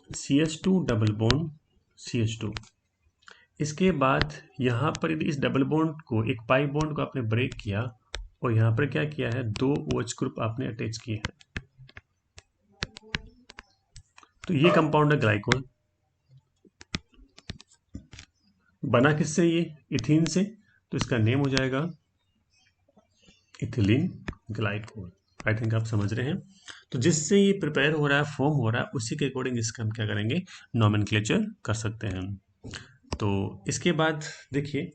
S1: CH2 double bond CH2। इसके बाद यहाँ पर यदि इस डबल बॉन्ड को, एक पाई बॉन्ड को आपने ब्रेक किया और यहाँ पर क्या किया है, 2 OH ग्रुप आपने अटैच किए हैं, तो ये कंपाउंड है ग्लाइकोल। बना किससे, ये इथीन से, तो इसका नेम हो जाएगा इथिलीन ग्लाइकोल। आई थिंक आप समझ रहे हैं। तो जिससे ये प्रिपेयर हो रहा है, फॉर्म हो रहा है, उसी के अकॉर्डिंग इसका हम क्या करेंगे, नोमेनक्लेचर कर सकते हैं। तो इसके बाद देखिए,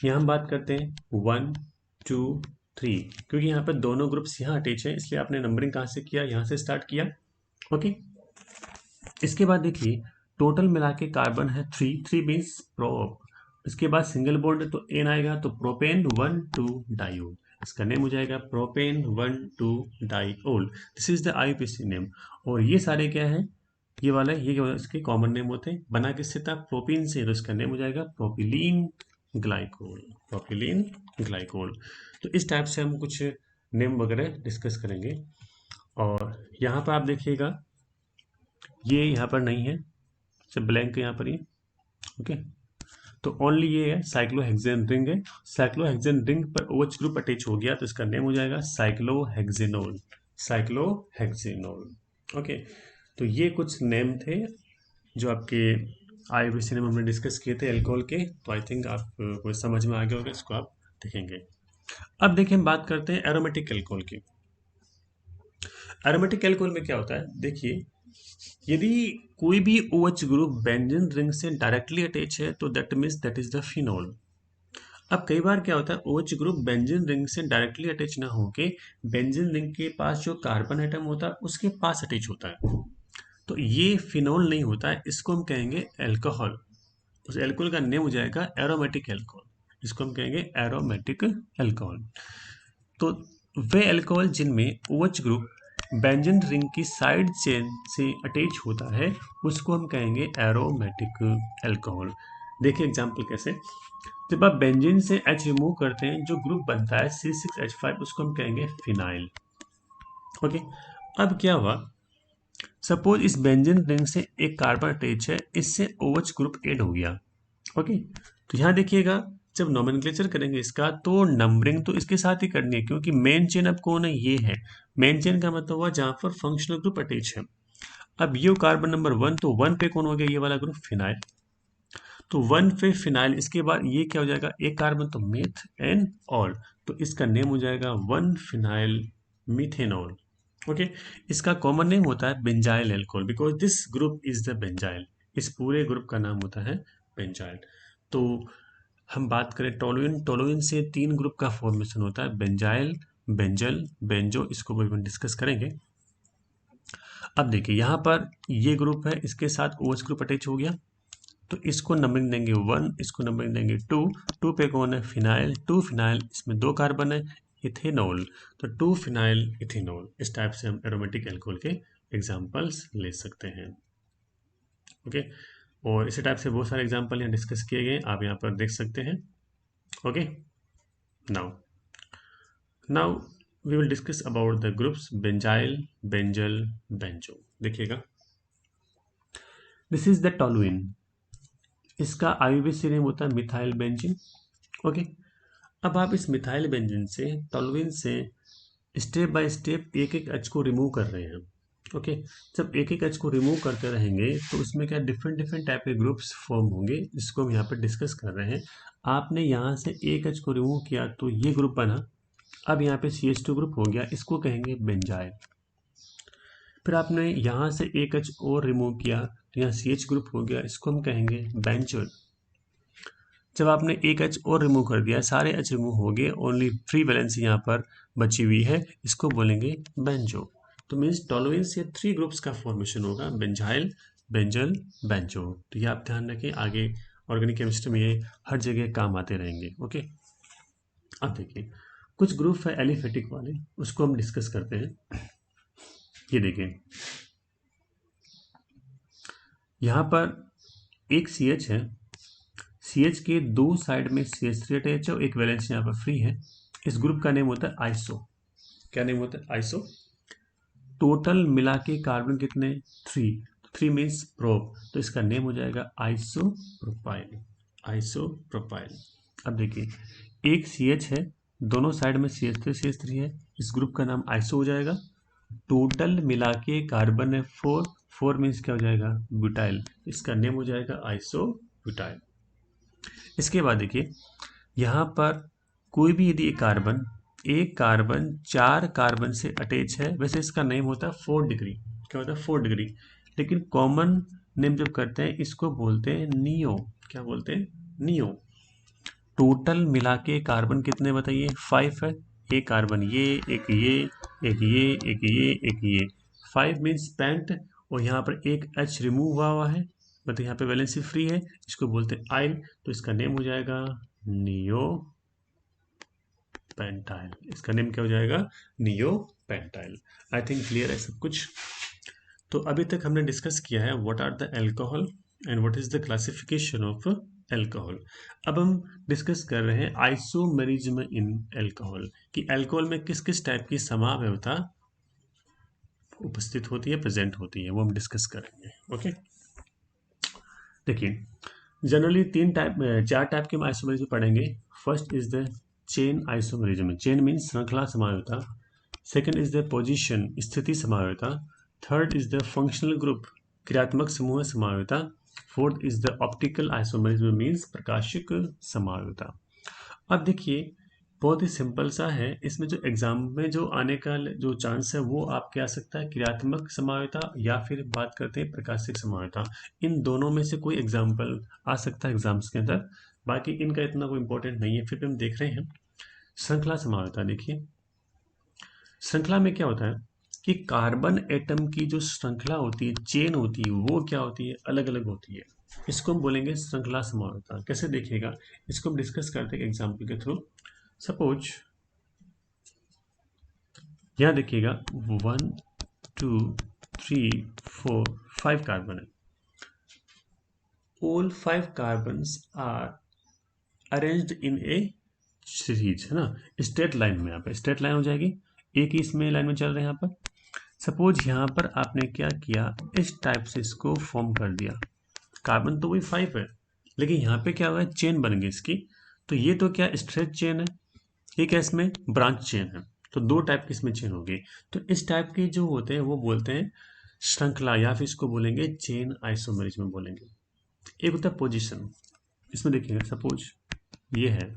S1: यहाँ हम बात करते हैं 1 2 3, क्योंकि यहाँ पर दोनों ग्रुप्स यहाँ अटैच है, इसलिए आपने नंबरिंग कहाँ से किया, यहाँ से स्टार्ट किया। ओके, इसके बाद देखिए टोटल मिला के कार्बन है 3 मीन्स प्रोप। इसके बाद सिंगल बॉन्ड है तो एन आएगा, तो प्रोपेन 1 2 डाइओल, इसका नेम हो जाएगा propane 1 2 diol. This is the IUPAC name. और ये सारे क्या है, ये वाला ये क्या, इसके कॉमन नेम होते हैं। बना किससे था, प्रोपीन से, तो इसका नेम हो जाएगा प्रोपिलीन ग्लाइकोल, प्रोपिलीन ग्लाइकोल। तो इस टाइप से हम कुछ नेम वगैरह डिस्कस करेंगे। और यहाँ पर आप देखिएगा ये यहाँ पर नहीं है, सिर्फ ब्लैंक है यहाँ पर ये। ओके, तो ओनली ये है साइक्लोहेक्सेन रिंग है। साइक्लोहेक्सेन रिंग पर OH ग्रुप अटैच हो गया तो इसका नेम हो जाएगा साइक्लोहेक्सेनोल, साइक्लोहेक्सेनोल। ओके, तो ये कुछ नेम थे जो आपके IUPAC नेम हमने डिस्कस किए थे एल्कोहल के। तो आई थिंक आप को समझ में आ गया होगा, इसको आप देखेंगे। अब देखिए हम बात करते हैं एरोमेटिक एल्कोहल की। एरोमेटिक एल्कोहल में क्या होता है, देखिए यदि कोई भी OH ग्रुप बेंजीन रिंग से डायरेक्टली अटैच है तो that means that is the phenol. अब कई बार क्या होता है, OH ग्रुप बेंजीन रिंग से डायरेक्टली अटैच ना होके बेंजीन रिंग के पास जो कार्बन एटम होता है उसके पास अटैच होता है, तो ये फिनोल नहीं होता है, इसको हम कहेंगे एल्कोहल। उस एल्कोहल का नेम हो जाएगा एरोमेटिक एल्कोहल, इसको हम कहेंगे एरोमेटिक एल्कोहल। तो वे एल्कोहल जिनमें OH ग्रुप बेंजीन रिंग की साइड चेन से अटैच होता है उसको हम कहेंगे एरोमेटिक एल्कोहल। देखिए एग्जांपल कैसे, जब आप बेंजीन से H रिमूव करते हैं जो ग्रुप बनता है C6H5, उसको हम कहेंगे फिनाइल। ओके, अब क्या हुआ, सपोज इस बेंजीन रिंग से एक कार्बन अटैच है, इससे OH ग्रुप ऐड हो गया। ओके, तो यहाँ देखिएगा जब नोमेनक्लेचर करेंगे इसका तो नंबरिंग तो इसके साथ ही करनी है, क्योंकि मेन चेन अब कौन है, ये है। मेन चेन का मतलब हुआ जहाँ पर फंक्शनल ग्रुप अटैच है। अब ये कार्बन नंबर 1, तो 1 पे कौन हो गया, ये वाला ग्रुप फिनाइल, तो 1 पे फिनाइल। इसके बाद ये क्या हो जाएगा, एक कार्बन तो मेथ एन ऑल, तो इसका नेम हो जाएगा 1 फिनाइल मीथेनॉल। ओके, इसका कॉमन नेम होता है benzyl alcohol, because this group is the benzyl, इस पूरे ग्रुप का नाम होता है बेंजाइल। तो हम बात करें टोलुइन, टोलुइन से 3 ग्रुप का फॉर्मेशन होता है, बेंजाइल, बेंजल, बेंजो, इसको भी हम डिस्कस करेंगे। अब देखिए यहाँ पर ये ग्रुप है, इसके साथ OH ग्रुप अटैच हो गया, तो इसको नंबरिंग देंगे 1, इसको नंबरिंग देंगे 2। 2 पे कौन है? फिनाइल। 2 फिनाइल, इसमें 2 कार्बन है, इथेनॉल। तो 2 फिनाइल इथेनॉल। इस टाइप से हम एरोमेटिक एल्कोहल के एग्जाम्पल्स ले सकते हैं। ओके, और इसी टाइप से बहुत सारे एग्जाम्पल यहाँ डिस्कस किए गए, आप यहाँ पर देख सकते हैं। Okay, now we will discuss about the groups benzyl, benzal, benzo. देखिएगा, दिस इज द टॉलुइन। इसका IUPAC नेम होता है मिथाइल बेंजीन। ओके, अब आप इस मिथाइल बेंजीन से, टॉलुइन से स्टेप बाय स्टेप एक एक एच को रिमूव कर रहे हैं। ओके, जब एक एक एच को रिमूव करते रहेंगे तो उसमें क्या डिफरेंट डिफरेंट टाइप के ग्रुप्स फॉर्म होंगे, जिसको हम यहाँ पर डिस्कस कर रहे हैं। आपने यहाँ से एक एच को रिमूव किया तो ये ग्रुप बना। अब यहाँ पे CH2 ग्रुप हो गया, इसको कहेंगे बेंजाइल। फिर आपने यहाँ से एक एच और रिमूव किया तो यहाँ CH ग्रुप हो गया, इसको हम कहेंगे बेंजोल। जब आपने एक एच और रिमूव कर दिया, सारे एच रिमूव हो गए, ओनली फ्री वैलेंसी यहाँ पर बची हुई है, इसको बोलेंगे बेंजो। तो मीन्स टॉलुइन से 3 ग्रुप्स का फॉर्मेशन होगा, बेंजाइल, बेंजल, बेंजो। तो ये आप ध्यान रखें, आगे ऑर्गेनिक केमिस्ट्री में ये हर जगह काम आते रहेंगे। ओके, अब देखिए कुछ ग्रुप है एलिफेटिक वाले, उसको हम डिस्कस करते हैं। ये देखिए, यहाँ पर एक CH है, CH के 2 साइड में CH3 अटैच है और एक वैलेंस यहाँ पर फ्री है। इस ग्रुप का नेम होता है आइसो। क्या नेम होता है? आइसो। टोटल मिला के कार्बन कितने? 3। 3 मीन्स प्रोप, तो इसका नेम हो जाएगा आइसोप्रोपाइल। आइसोप्रोपाइल। अब देखिए, एक CH है, दोनों साइड में CH3 है, इस ग्रुप का नाम आइसो हो जाएगा। टोटल मिला के कार्बन है 4। 4 मीन्स क्या हो जाएगा? ब्यूटाइल, इसका नेम हो जाएगा आइसोब्यूटाइल। इसके बाद देखिए, यहाँ पर कोई भी यदि एक कार्बन 4 कार्बन से अटैच है, वैसे इसका नेम होता है 4 डिग्री। क्या होता है? 4 डिग्री। लेकिन कॉमन नेम जब करते हैं इसको बोलते हैं नियो। क्या बोलते हैं? नियो। टोटल मिला के कार्बन कितने बताइए? 5 है। एक कार्बन ये, एक ये, एक ये, एक ये, एक ये, 5 मीन्स पेंट। और यहाँ पर एक H रिमूव हुआ है, मतलब यहाँ पे वैलेंसी फ्री है, इसको बोलते हैं आइल। तो इसका नेम हो जाएगा नियो पेंटाइल। इसका नेम क्या हो जाएगा? Neo pentyl. I think clear है सब कुछ। तो अभी तक हमने डिस्कस किया है what are the alcohol and what is the classification of alcohol. अब हम डिस्कस कर रहे हैं आइसोमेरिज्म इन एल्कोहल, कि एल्कोहल में किस किस टाइप की समावयवता उपस्थित होती है, प्रेजेंट होती है, वो हम डिस्कस करेंगे। ओके, देखिए, जनरली 4 टाइप के हम आइसोमेरिज्म पढ़ेंगे। First is the chain isomerism. Chain means श्रृंखला समावयवता। सेकेंड इज द पोजिशन, स्थिति समावयवता। Third is the functional group, क्रियात्मक समूह समावयवता। Fourth is the optical isomerism means प्रकाशिक समावयवता। अब देखिए, बहुत ही सिंपल सा है, इसमें जो एग्जाम में जो आने का जो चांस है वो आपके आ सकता है क्रियात्मक समावयवता या फिर बात करते हैं प्रकाशिक समावयवता। इन दोनों में से कोई एग्जाम्पल आ सकता है एग्जाम्स के अंदर, बाकी इनका इतना कोई इंपॉर्टेंट नहीं है। फिर भी हम देख रहे हैं श्रृंखला समावयवता। देखिए, श्रृंखला में क्या होता है कि कार्बन एटम की जो श्रृंखला होती है, चेन होती है, वो क्या होती है? अलग अलग होती है। इसको हम बोलेंगे श्रृंखला समावयवता। कैसे देखिएगा, इसको हम डिस्कस करते हैं एग्जाम्पल के थ्रू। सपोज यहाँ देखिएगा 1 2 3 4 5 कार्बन है। All 5 carbons are arranged in a series, है ना, स्ट्रेट लाइन में। यहाँ पे स्ट्रेट लाइन हो जाएगी, एक ही इसमें लाइन में चल रहे हैं। यहाँ पर सपोज यहाँ पर आपने क्या किया, इस टाइप से इसको फॉर्म कर दिया। कार्बन तो वही 5 है, लेकिन यहाँ पे क्या हुआ है? चेन बन गई इसकी। तो ये तो क्या स्ट्रेट चेन है, एक है इसमें ब्रांच चेन है, तो 2 टाइप की इसमें चेन होगी। तो इस टाइप की जो होते हैं वो बोलते हैं श्रृंखला, या फिर इसको बोलेंगे चेन आइसोमेरिज्म बोलेंगे। एक होता है पोजीशन। इसमें देखिएगा, सपोज ये है,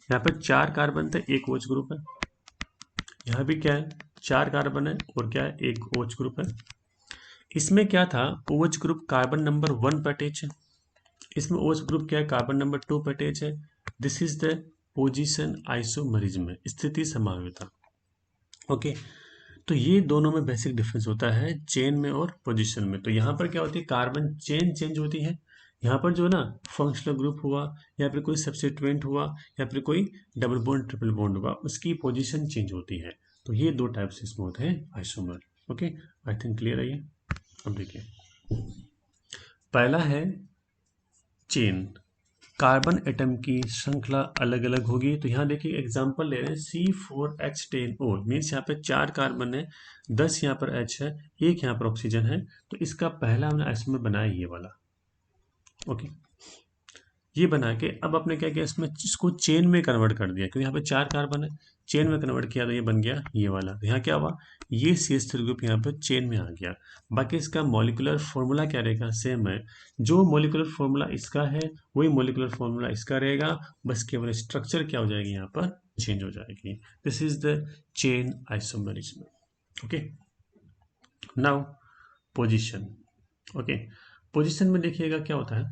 S1: यहाँ पे 4 कार्बन थे, एक OH ग्रुप है। यहाँ भी क्या है? 4 कार्बन है और क्या है? एक OH ग्रुप है। इसमें क्या था? OH ग्रुप कार्बन नंबर 1 पर अटैच है। इसमें OH ग्रुप क्या है? कार्बन नंबर 2 पर अटैच है। This is the position isomerism, स्थिति समावयवता। ओके, तो ये दोनों में बेसिक डिफरेंस होता है, चेन में और पोजीशन में। तो यहाँ पर क्या होती है, कार्बन चेन चेंज होती है, यहाँ पर जो ना फंक्शनल ग्रुप हुआ या फिर कोई सब्स्टिट्यूएंट हुआ या फिर कोई डबल बॉन्ड ट्रिपल बॉन्ड हुआ, उसकी पोजीशन चेंज होती है। तो ये दो टाइप्स इसमें होते हैं isomer. Okay, I think clear है ये। अब देखिए, पहला है चेन, कार्बन एटम की श्रृंखला अलग अलग होगी। तो यहाँ देखिए एग्जांपल ले रहे हैं C4H10O, मीन्स यहाँ पे 4 कार्बन है, 10 यहाँ पर H है, 1 यहाँ पर ऑक्सीजन है। तो इसका पहला हमने आइसोमर बनाया ये वाला। ओके, ये बना के अब आपने क्या किया, इसमें इसको चेन में कन्वर्ट कर दिया, क्योंकि यहाँ पे 4 कार्बन है, चेन में कन्वर्ट किया तो ये बन गया ये वाला। तो यहाँ क्या हुआ, ये CH3 ग्रुप यहाँ पे चेन में आ गया। बाकी इसका मॉलिक्यूलर फॉर्मूला क्या रहेगा, सेम है। जो मॉलिक्यूलर फॉर्मूला इसका है वही मॉलिक्यूलर फॉर्मूला इसका रहेगा, बस केवल स्ट्रक्चर क्या हो जाएगी, यहाँ पर चेंज हो जाएगी। This is the chain isomerism. Okay, now position. Okay, position में देखिएगा क्या होता है,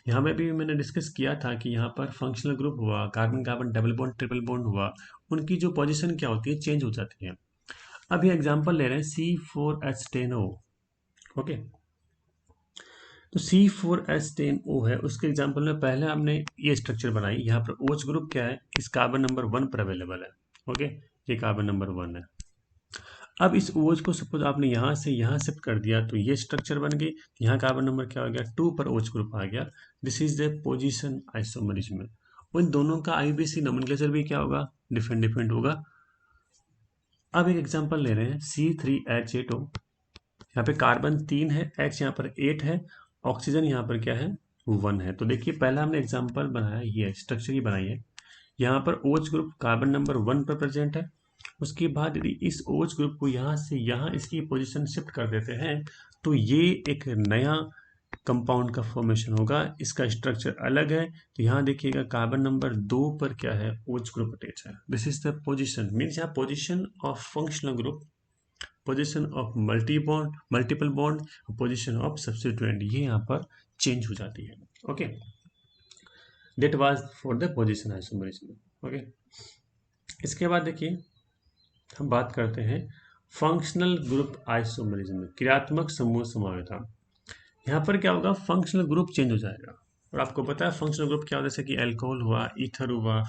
S1: यहाँ में भी मैंने डिस्कस किया था कि यहाँ पर फंक्शनल ग्रुप हुआ, carbon carbon double bond triple bond हुआ, उनकी जो पोजीशन क्या होती है, चेंज हो जाती है। अब ये एग्जांपल ले रहे हैं C4H10O। ओके, तो C4H10O है, उसके एग्जांपल में पहले हमने ये स्ट्रक्चर बनाई। यहाँ पर OH ग्रुप क्या है, इस कार्बन नंबर 1 पर अवेलेबल है। ओके, ये कार्बन नंबर 1 है। अब इस OH को सपोज आपने यहाँ से यहाँ शिफ्ट कर दिया तो ये स्ट्रक्चर बन गई। यहाँ कार्बन नंबर क्या हो गया, 2 पर OH ग्रुप आ गया। This is the position isomerism. उन दोनों का IUPAC नोमेनक्लेचर भी क्या होगा, डिफरेंट डिफरेंट होगा। अब एक एग्जांपल ले रहे हैं C3H8O। यहाँ पे कार्बन 3 है, H यहाँ पर 8 है, ऑक्सीजन यहाँ पर क्या है, 1 है। तो देखिए पहला हमने एग्जाम्पल बनाया, ये स्ट्रक्चर ही बनाई है। यहाँ पर OH ग्रुप कार्बन नंबर 1 पर प्रेजेंट है। उसके बाद यदि इस OH ग्रुप को यहाँ से यहाँ इसकी पोजीशन शिफ्ट कर देते हैं तो ये एक नया कंपाउंड का फॉर्मेशन होगा, इसका स्ट्रक्चर अलग है। तो यहाँ देखिएगा कार्बन नंबर 2 पर क्या है, OH ग्रुप अटैच है। This is the position, means यहाँ position of functional group, position of multiple bond, position of substituent, ये यहाँ पर चेंज हो जाती है। Okay, that was for the position isomerism. Okay, इसके बाद देखिए हम बात करते हैं फंक्शनल ग्रुप आइसोमरिज्म, क्रियात्मक समूह समावेता। यहाँ पर क्या होगा, फंक्शनल ग्रुप चेंज हो जाएगा। और आपको पता है फंक्शनल ग्रुप क्या होता है, जैसे कि अल्कोहल हुआ, ईथर हुआ,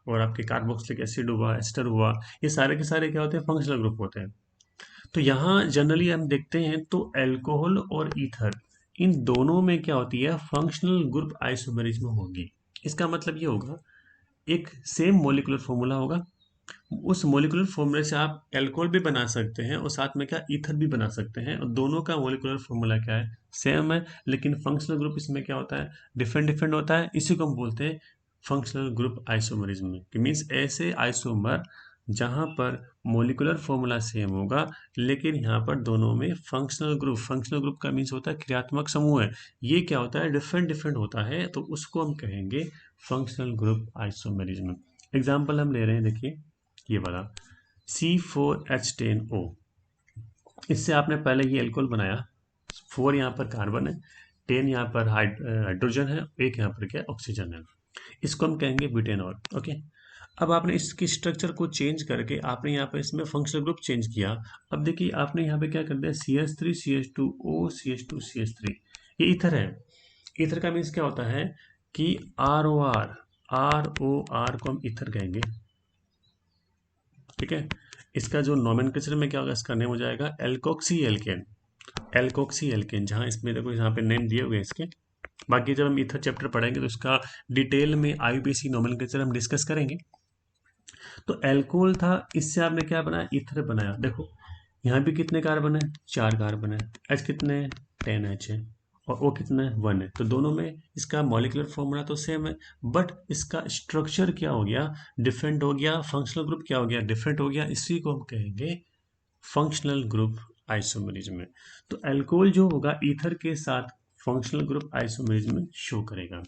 S1: और आपके कार्बोक्सिलिक एसिड हुआ, एस्टर हुआ, ये सारे के सारे क्या होते हैं, फंक्शनल ग्रुप होते हैं। तो यहाँ जनरली हम देखते हैं तो अल्कोहल और ईथर, इन दोनों में क्या होती है, फंक्शनल ग्रुप आइसोमरिज्म होगी। इसका मतलब ये होगा, एक सेम मोलिकुलर फॉर्मूला होगा, उस मोलिकुलर फॉर्मूले से आप एल्कोहल भी बना सकते हैं और साथ में क्या ईथर भी बना सकते हैं, और दोनों का मोलिकुलर फॉर्मूला क्या है, सेम है, लेकिन फंक्शनल ग्रुप इसमें क्या होता है, डिफरेंट डिफरेंट होता है। इसी को हम बोलते हैं फंक्शनल ग्रुप आइसोमरिज्म, मीन्स ऐसे आइसोमर जहां पर मोलिकुलर फॉर्मूला सेम होगा लेकिन यहाँ पर दोनों में फंक्शनल ग्रुप का मीन्स होता है क्रियात्मक समूह है, ये क्या होता है, डिफरेंट डिफरेंट होता है, तो उसको हम कहेंगे फंक्शनल ग्रुप आइसोमरिज्म। एग्जाम्पल हम ले रहे हैं, देखिए ये वाला C4H10O, इससे आपने पहले ये एल्कोहल बनाया, 4 यहाँ पर कार्बन है, 10 यहाँ पर हाइड्रोजन है, 1 यहाँ पर क्या ऑक्सीजन है, इसको हम कहेंगे ब्यूटेनॉल। ओके, अब आपने इसकी स्ट्रक्चर को चेंज करके आपने यहाँ पर इसमें फंक्शनल ग्रुप चेंज किया। अब देखिए आपने यहाँ पे क्या कर दिया, CH3 CH2O CH2 CH3, ये ईथर है। ईथर का मीन्स क्या होता है कि ROR को हम ईथर कहेंगे। ठीक है, इसका जो नोमेनक्लेचर में क्या होगा, इसका नेम हो जाएगा एल्कोक्सी एल्केन, जहाँ इसमें देखो यहाँ पे नेम दिए हुए इसके। बाकी जब हम ईथर चैप्टर पढ़ेंगे तो इसका डिटेल में IUPAC नोमेनक्लेचर हम डिस्कस करेंगे। तो एल्कोहल था, इससे आपने क्या बनाया, ईथर बनाया। देखो यहाँ भी कितने कार्बन है, 4 कार्बन है, H कितने हैं, 10H है, और O कितना है, 1 है। तो दोनों में इसका मॉलिक्यूलर फॉर्मूला तो सेम है, बट इसका स्ट्रक्चर क्या हो गया, डिफरेंट हो गया, फंक्शनल ग्रुप क्या हो गया, डिफरेंट हो गया। इसी को हम कहेंगे फंक्शनल ग्रुप आइसोमरिज्म। तो अल्कोहल जो होगा ईथर के साथ फंक्शनल ग्रुप आइसोमरिज्म शो करेगा।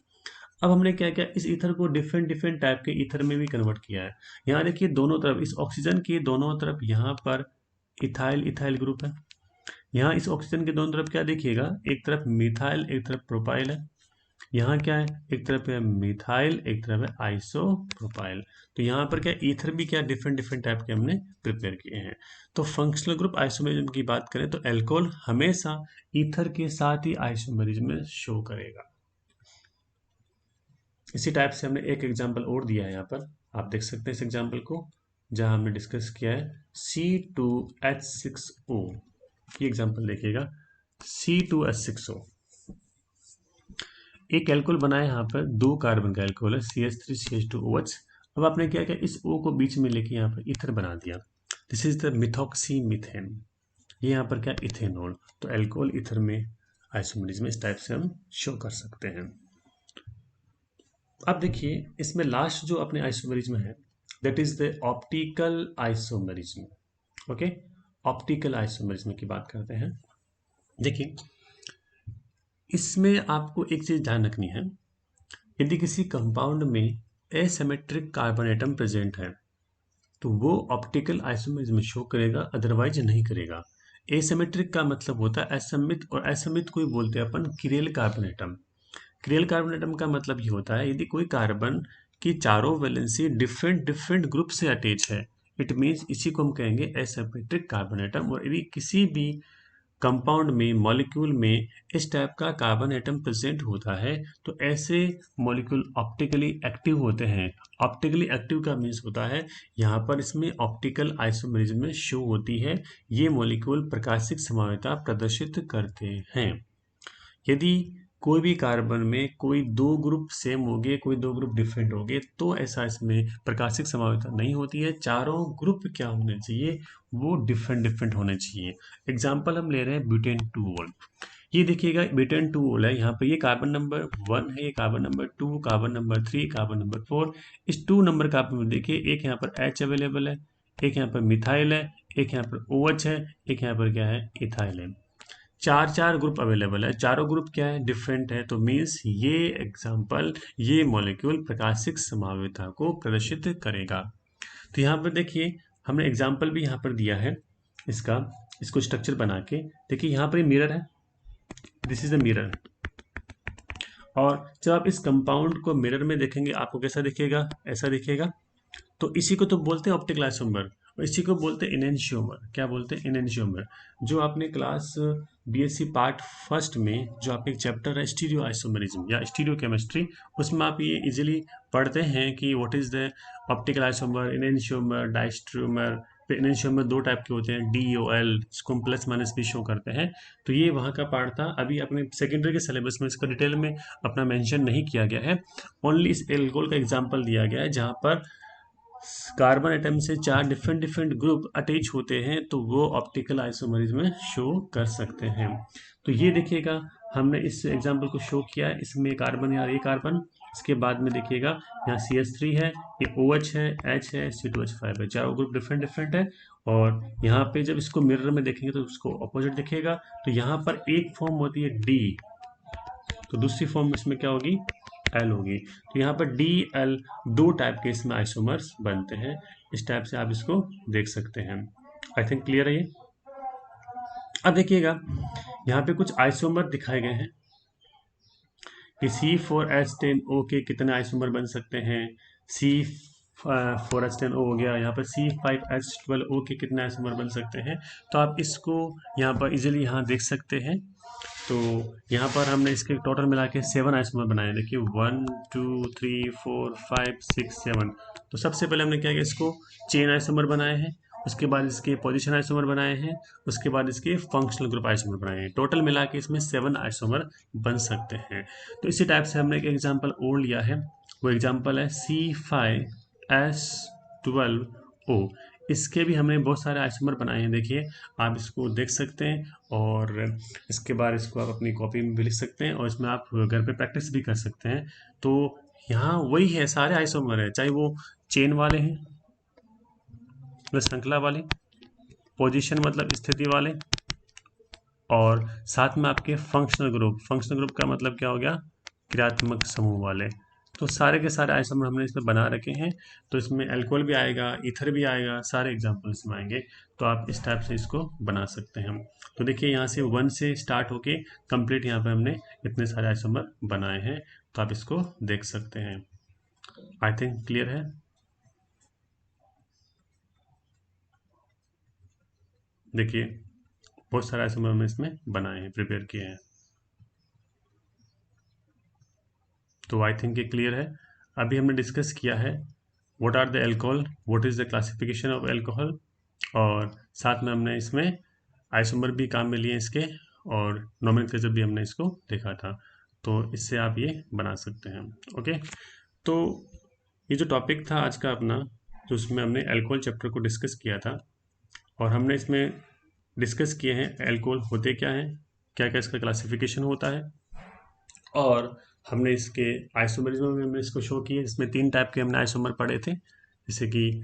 S1: अब हमने क्या किया, इस ईथर को डिफरेंट डिफरेंट टाइप के ईथर में भी कन्वर्ट किया है। यहाँ देखिए दोनों तरफ, इस ऑक्सीजन के दोनों तरफ यहाँ पर इथाइल ग्रुप है, यहाँ इस ऑक्सीजन के दोनों तरफ क्या देखिएगा, एक तरफ मिथाइल एक तरफ प्रोपाइल है, यहाँ क्या है, एक तरफ है मिथाइल, एक तरफ है आइसोप्रोपाइल। तो यहाँ पर क्या ईथर भी क्या डिफरेंट डिफरेंट टाइप के हमने प्रिपेयर किए हैं। तो फंक्शनल ग्रुप आइसोमेरिज्म की बात करें तो एल्कोहल हमेशा ईथर के साथ ही आइसोमेरिज्म में शो करेगा। इसी टाइप से हमने एक एग्जाम्पल और दिया है यहाँ पर, आप देख सकते हैं इस एग्जाम्पल को, जहाँ हमने डिस्कस किया है C2H6O। ये एग्जाम्पल देखिएगा, C2H6O एक एल्कोहल बनाया, यहाँ पर 2 कार्बन का एल्कोहल है CH3CH2OH। अब आपने क्या किया, इस O को बीच में लेके यहाँ पर ईथर बना दिया, this is the methoxy methane. ये यहाँ पर क्या इथेनॉल। तो एल्कोहल ईथर में आइसोमेरिज्म इस टाइप से हम शो कर सकते हैं। अब देखिए इसमें लास्ट जो अपने आइसोमेरिज्म है that is the optical isomerism. Okay, optical isomerism की बात करते हैं। देखिए इसमें आपको एक चीज ध्यान रखनी है, यदि किसी कंपाउंड में एसिमेट्रिक कार्बन एटम प्रेजेंट है तो वो ऑप्टिकल आइसोमेरिज्म शो करेगा, अदरवाइज नहीं करेगा। एसिमेट्रिक का मतलब होता है असमित, और असमित को ही बोलते हैं अपन chiral carbon atom. Chiral carbon atom का मतलब ये होता है यदि कोई कार्बन की चारों वैलेंसी डिफरेंट डिफरेंट ग्रुप से अटैच है, इट मीन्स इसी को हम कहेंगे एसिमेट्रिक कार्बन एटम। और यदि किसी भी कंपाउंड में मॉलिक्यूल में इस टाइप का कार्बन एटम प्रेजेंट होता है तो ऐसे मॉलिक्यूल ऑप्टिकली एक्टिव होते हैं। ऑप्टिकली एक्टिव का मीन्स होता है यहाँ पर इसमें ऑप्टिकल आइसोमेरिज्म में शो होती है, ये मॉलिक्यूल प्रकाशिक संभाव्यता प्रदर्शित करते हैं। यदि कोई भी कार्बन में कोई 2 ग्रुप सेम हो गए, कोई 2 ग्रुप डिफरेंट हो गए, तो ऐसा इसमें प्रकाशिक संभाव्यता नहीं होती है। चारों ग्रुप क्या होने चाहिए, वो डिफरेंट डिफरेंट होने चाहिए। एग्जाम्पल हम ले रहे हैं ब्यूटेन 2 ये देखिएगा ब्यूटेन 2 है, यहाँ पे ये कार्बन नंबर 1 है, ये carbon number 2, carbon number 3, carbon number 4। इस 2 नंबर कार्बन में देखिए एक यहाँ पर H अवेलेबल है, एक यहाँ पर मिथाइल है, एक यहाँ पर OH है, एक यहाँ पर क्या है इथाइल है। 4 ग्रुप अवेलेबल है, चारों ग्रुप क्या है डिफरेंट है। तो मीन्स ये एग्जाम्पल, ये मॉलिक्यूल प्रकाशिक संभाव्यता को प्रदर्शित करेगा। तो यहाँ पर देखिए हमने एग्जाम्पल भी यहाँ पर दिया है इसका, इसको स्ट्रक्चर बना के देखिए, यहाँ पर मिरर है, दिस इज द मिरर। और जब आप इस कंपाउंड को मिरर में देखेंगे आपको कैसा दिखेगा, ऐसा दिखेगा। तो इसी को तो बोलते हैं ऑप्टिकल आइसोमर, और इसी को बोलते हैं इनेंशियोमर। क्या बोलते हैं, इनेंशियोमर। जो आपने क्लास बीएससी पार्ट फर्स्ट में जो आपका एक चैप्टर है स्टीरियो आइसोमरिज्म या स्टीरियो केमिस्ट्री, उसमें आप ये इजीली पढ़ते हैं कि what is the optical isomer, enantiomer, diastereomer. Enantiomer 2 type के होते हैं, DOL, इसको हम प्लस माइनस भी शो करते हैं। तो ये वहाँ का पार्ट था, अभी अपने सेकेंडरी के सिलेबस में इसका डिटेल में अपना मेंशन नहीं किया गया है। ओनली इस एल्कोहल का एग्जांपल दिया गया है जहाँ पर कार्बन एटम से 4 डिफरेंट डिफरेंट ग्रुप अटैच होते हैं, तो वो ऑप्टिकल आइसोमरिज्म में शो कर सकते हैं। तो ये देखिएगा हमने इस एग्जांपल को शो किया है, इसमें कार्बन या ये कार्बन, इसके बाद में देखिएगा यहाँ CH3 है, ये OH है, H है, C2H5 है, चारों ग्रुप डिफरेंट डिफरेंट है। और यहाँ पे जब इसको मिरर में देखेंगे तो उसको अपोजिट दिखेगा। तो यहाँ पर एक फॉर्म होती है D, तो दूसरी फॉर्म इसमें क्या होगी, L होगी। तो यहाँ पर DL 2 टाइप के इसमें आइसोमर्स बनते हैं। इस टाइप से आप इसको देख सकते हैं। आई थिंक क्लियर है ये। अब देखिएगा यहाँ पे कुछ आइसोमर दिखाए गए हैं कि C4H10O के कितने आइसोमर बन सकते हैं। C4H10O हो गया, यहाँ पर C5H12O के कितने आइसोमर बन सकते हैं। तो आप इसको यहाँ पर इजीली यहाँ देख सकते हैं। तो यहाँ पर हमने इसके टोटल मिला के 7 आइसोमर बनाए। देखिए 1 2 3 4 5 6 7। तो सबसे पहले हमने क्या किया, इसको चेन आइसोमर बनाए हैं, उसके बाद इसके पोजीशन आइसोमर बनाए हैं, उसके बाद इसके फंक्शनल ग्रुप आइसोमर बनाए हैं। टोटल मिला के इसमें 7 आइसोमर बन सकते हैं। तो इसी टाइप से हमने एक एग्जाम्पल और लिया है, वो एग्जाम्पल है C5H12O। इसके भी हमने बहुत सारे आइसोमर बनाए हैं, देखिए आप इसको देख सकते हैं। और इसके बाद इसको आप अपनी कॉपी में भी लिख सकते हैं, और इसमें आप घर पे प्रैक्टिस भी कर सकते हैं। तो यहाँ वही है, सारे आइसोमर है, चाहे वो चेन वाले हैं मतलब श्रृंखला वाले, पोजीशन मतलब स्थिति वाले, और साथ में आपके फंक्शनल ग्रुप। फंक्शनल ग्रुप का मतलब क्या हो गया, क्रियात्मक समूह वाले। तो सारे के सारे आइसोमर हमने इसमें बना रखे हैं। तो इसमें अल्कोहल भी आएगा, ईथर भी आएगा, सारे एग्जाम्पल इसमें आएंगे। तो आप इस टाइप से इसको बना सकते हैं। तो देखिए यहाँ से 1 से स्टार्ट होके कंप्लीट यहाँ पे हमने इतने सारे आइसोमर बनाए हैं। तो आप इसको देख सकते हैं। आई थिंक क्लियर है। देखिए बहुत सारे आइसोमर हमने इसमें बनाए हैं, प्रिपेयर किए हैं। तो आई थिंक ये क्लियर है। अभी हमने डिस्कस किया है what are the alcohol, what is the classification of alcohol, और साथ में हमने इसमें आइसोमर भी काम में लिए इसके, और नोमेनक्लेचर भी हमने इसको देखा था। तो इससे आप ये बना सकते हैं। ओके, तो ये जो टॉपिक था आज का अपना, तो उसमें हमने अल्कोहल चैप्टर को डिस्कस किया था, और हमने इसमें डिस्कस किए हैं अल्कोहल होते क्या हैं, क्या क्या इसका क्लासिफिकेशन होता है, और हमने इसके आइसोमरिज्म में हमने इसको शो किया, जिसमें 3 टाइप के हमने आइसोमर पढ़े थे, जैसे कि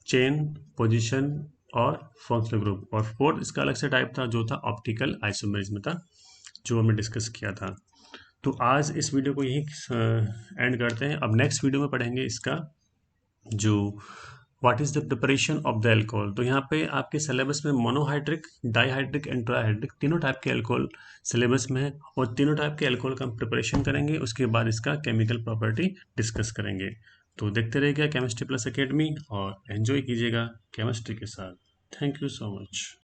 S1: चेन, पोजीशन और फंक्शनल ग्रुप। और फोर्थ इसका अलग से टाइप था जो था ऑप्टिकल आइसोमरिज्म था, जो हमने डिस्कस किया था। तो आज इस वीडियो को यही एंड करते हैं। अब नेक्स्ट वीडियो में पढ़ेंगे इसका जो what is the preparation of the alcohol. तो यहाँ पे आपके सिलेबस में मोनोहाइड्रिक, डाईहाइड्रिक एंड ट्राईहाइड्रिक तीनों टाइप के अल्कोहल सिलेबस में है, और तीनों टाइप के अल्कोहल का हम प्रिपरेशन करेंगे। उसके बाद इसका केमिकल प्रॉपर्टी डिस्कस करेंगे। तो देखते रहिएगा केमिस्ट्री प्लस एकेडमी, और एंजॉय कीजिएगा केमिस्ट्री के साथ। Thank you so much.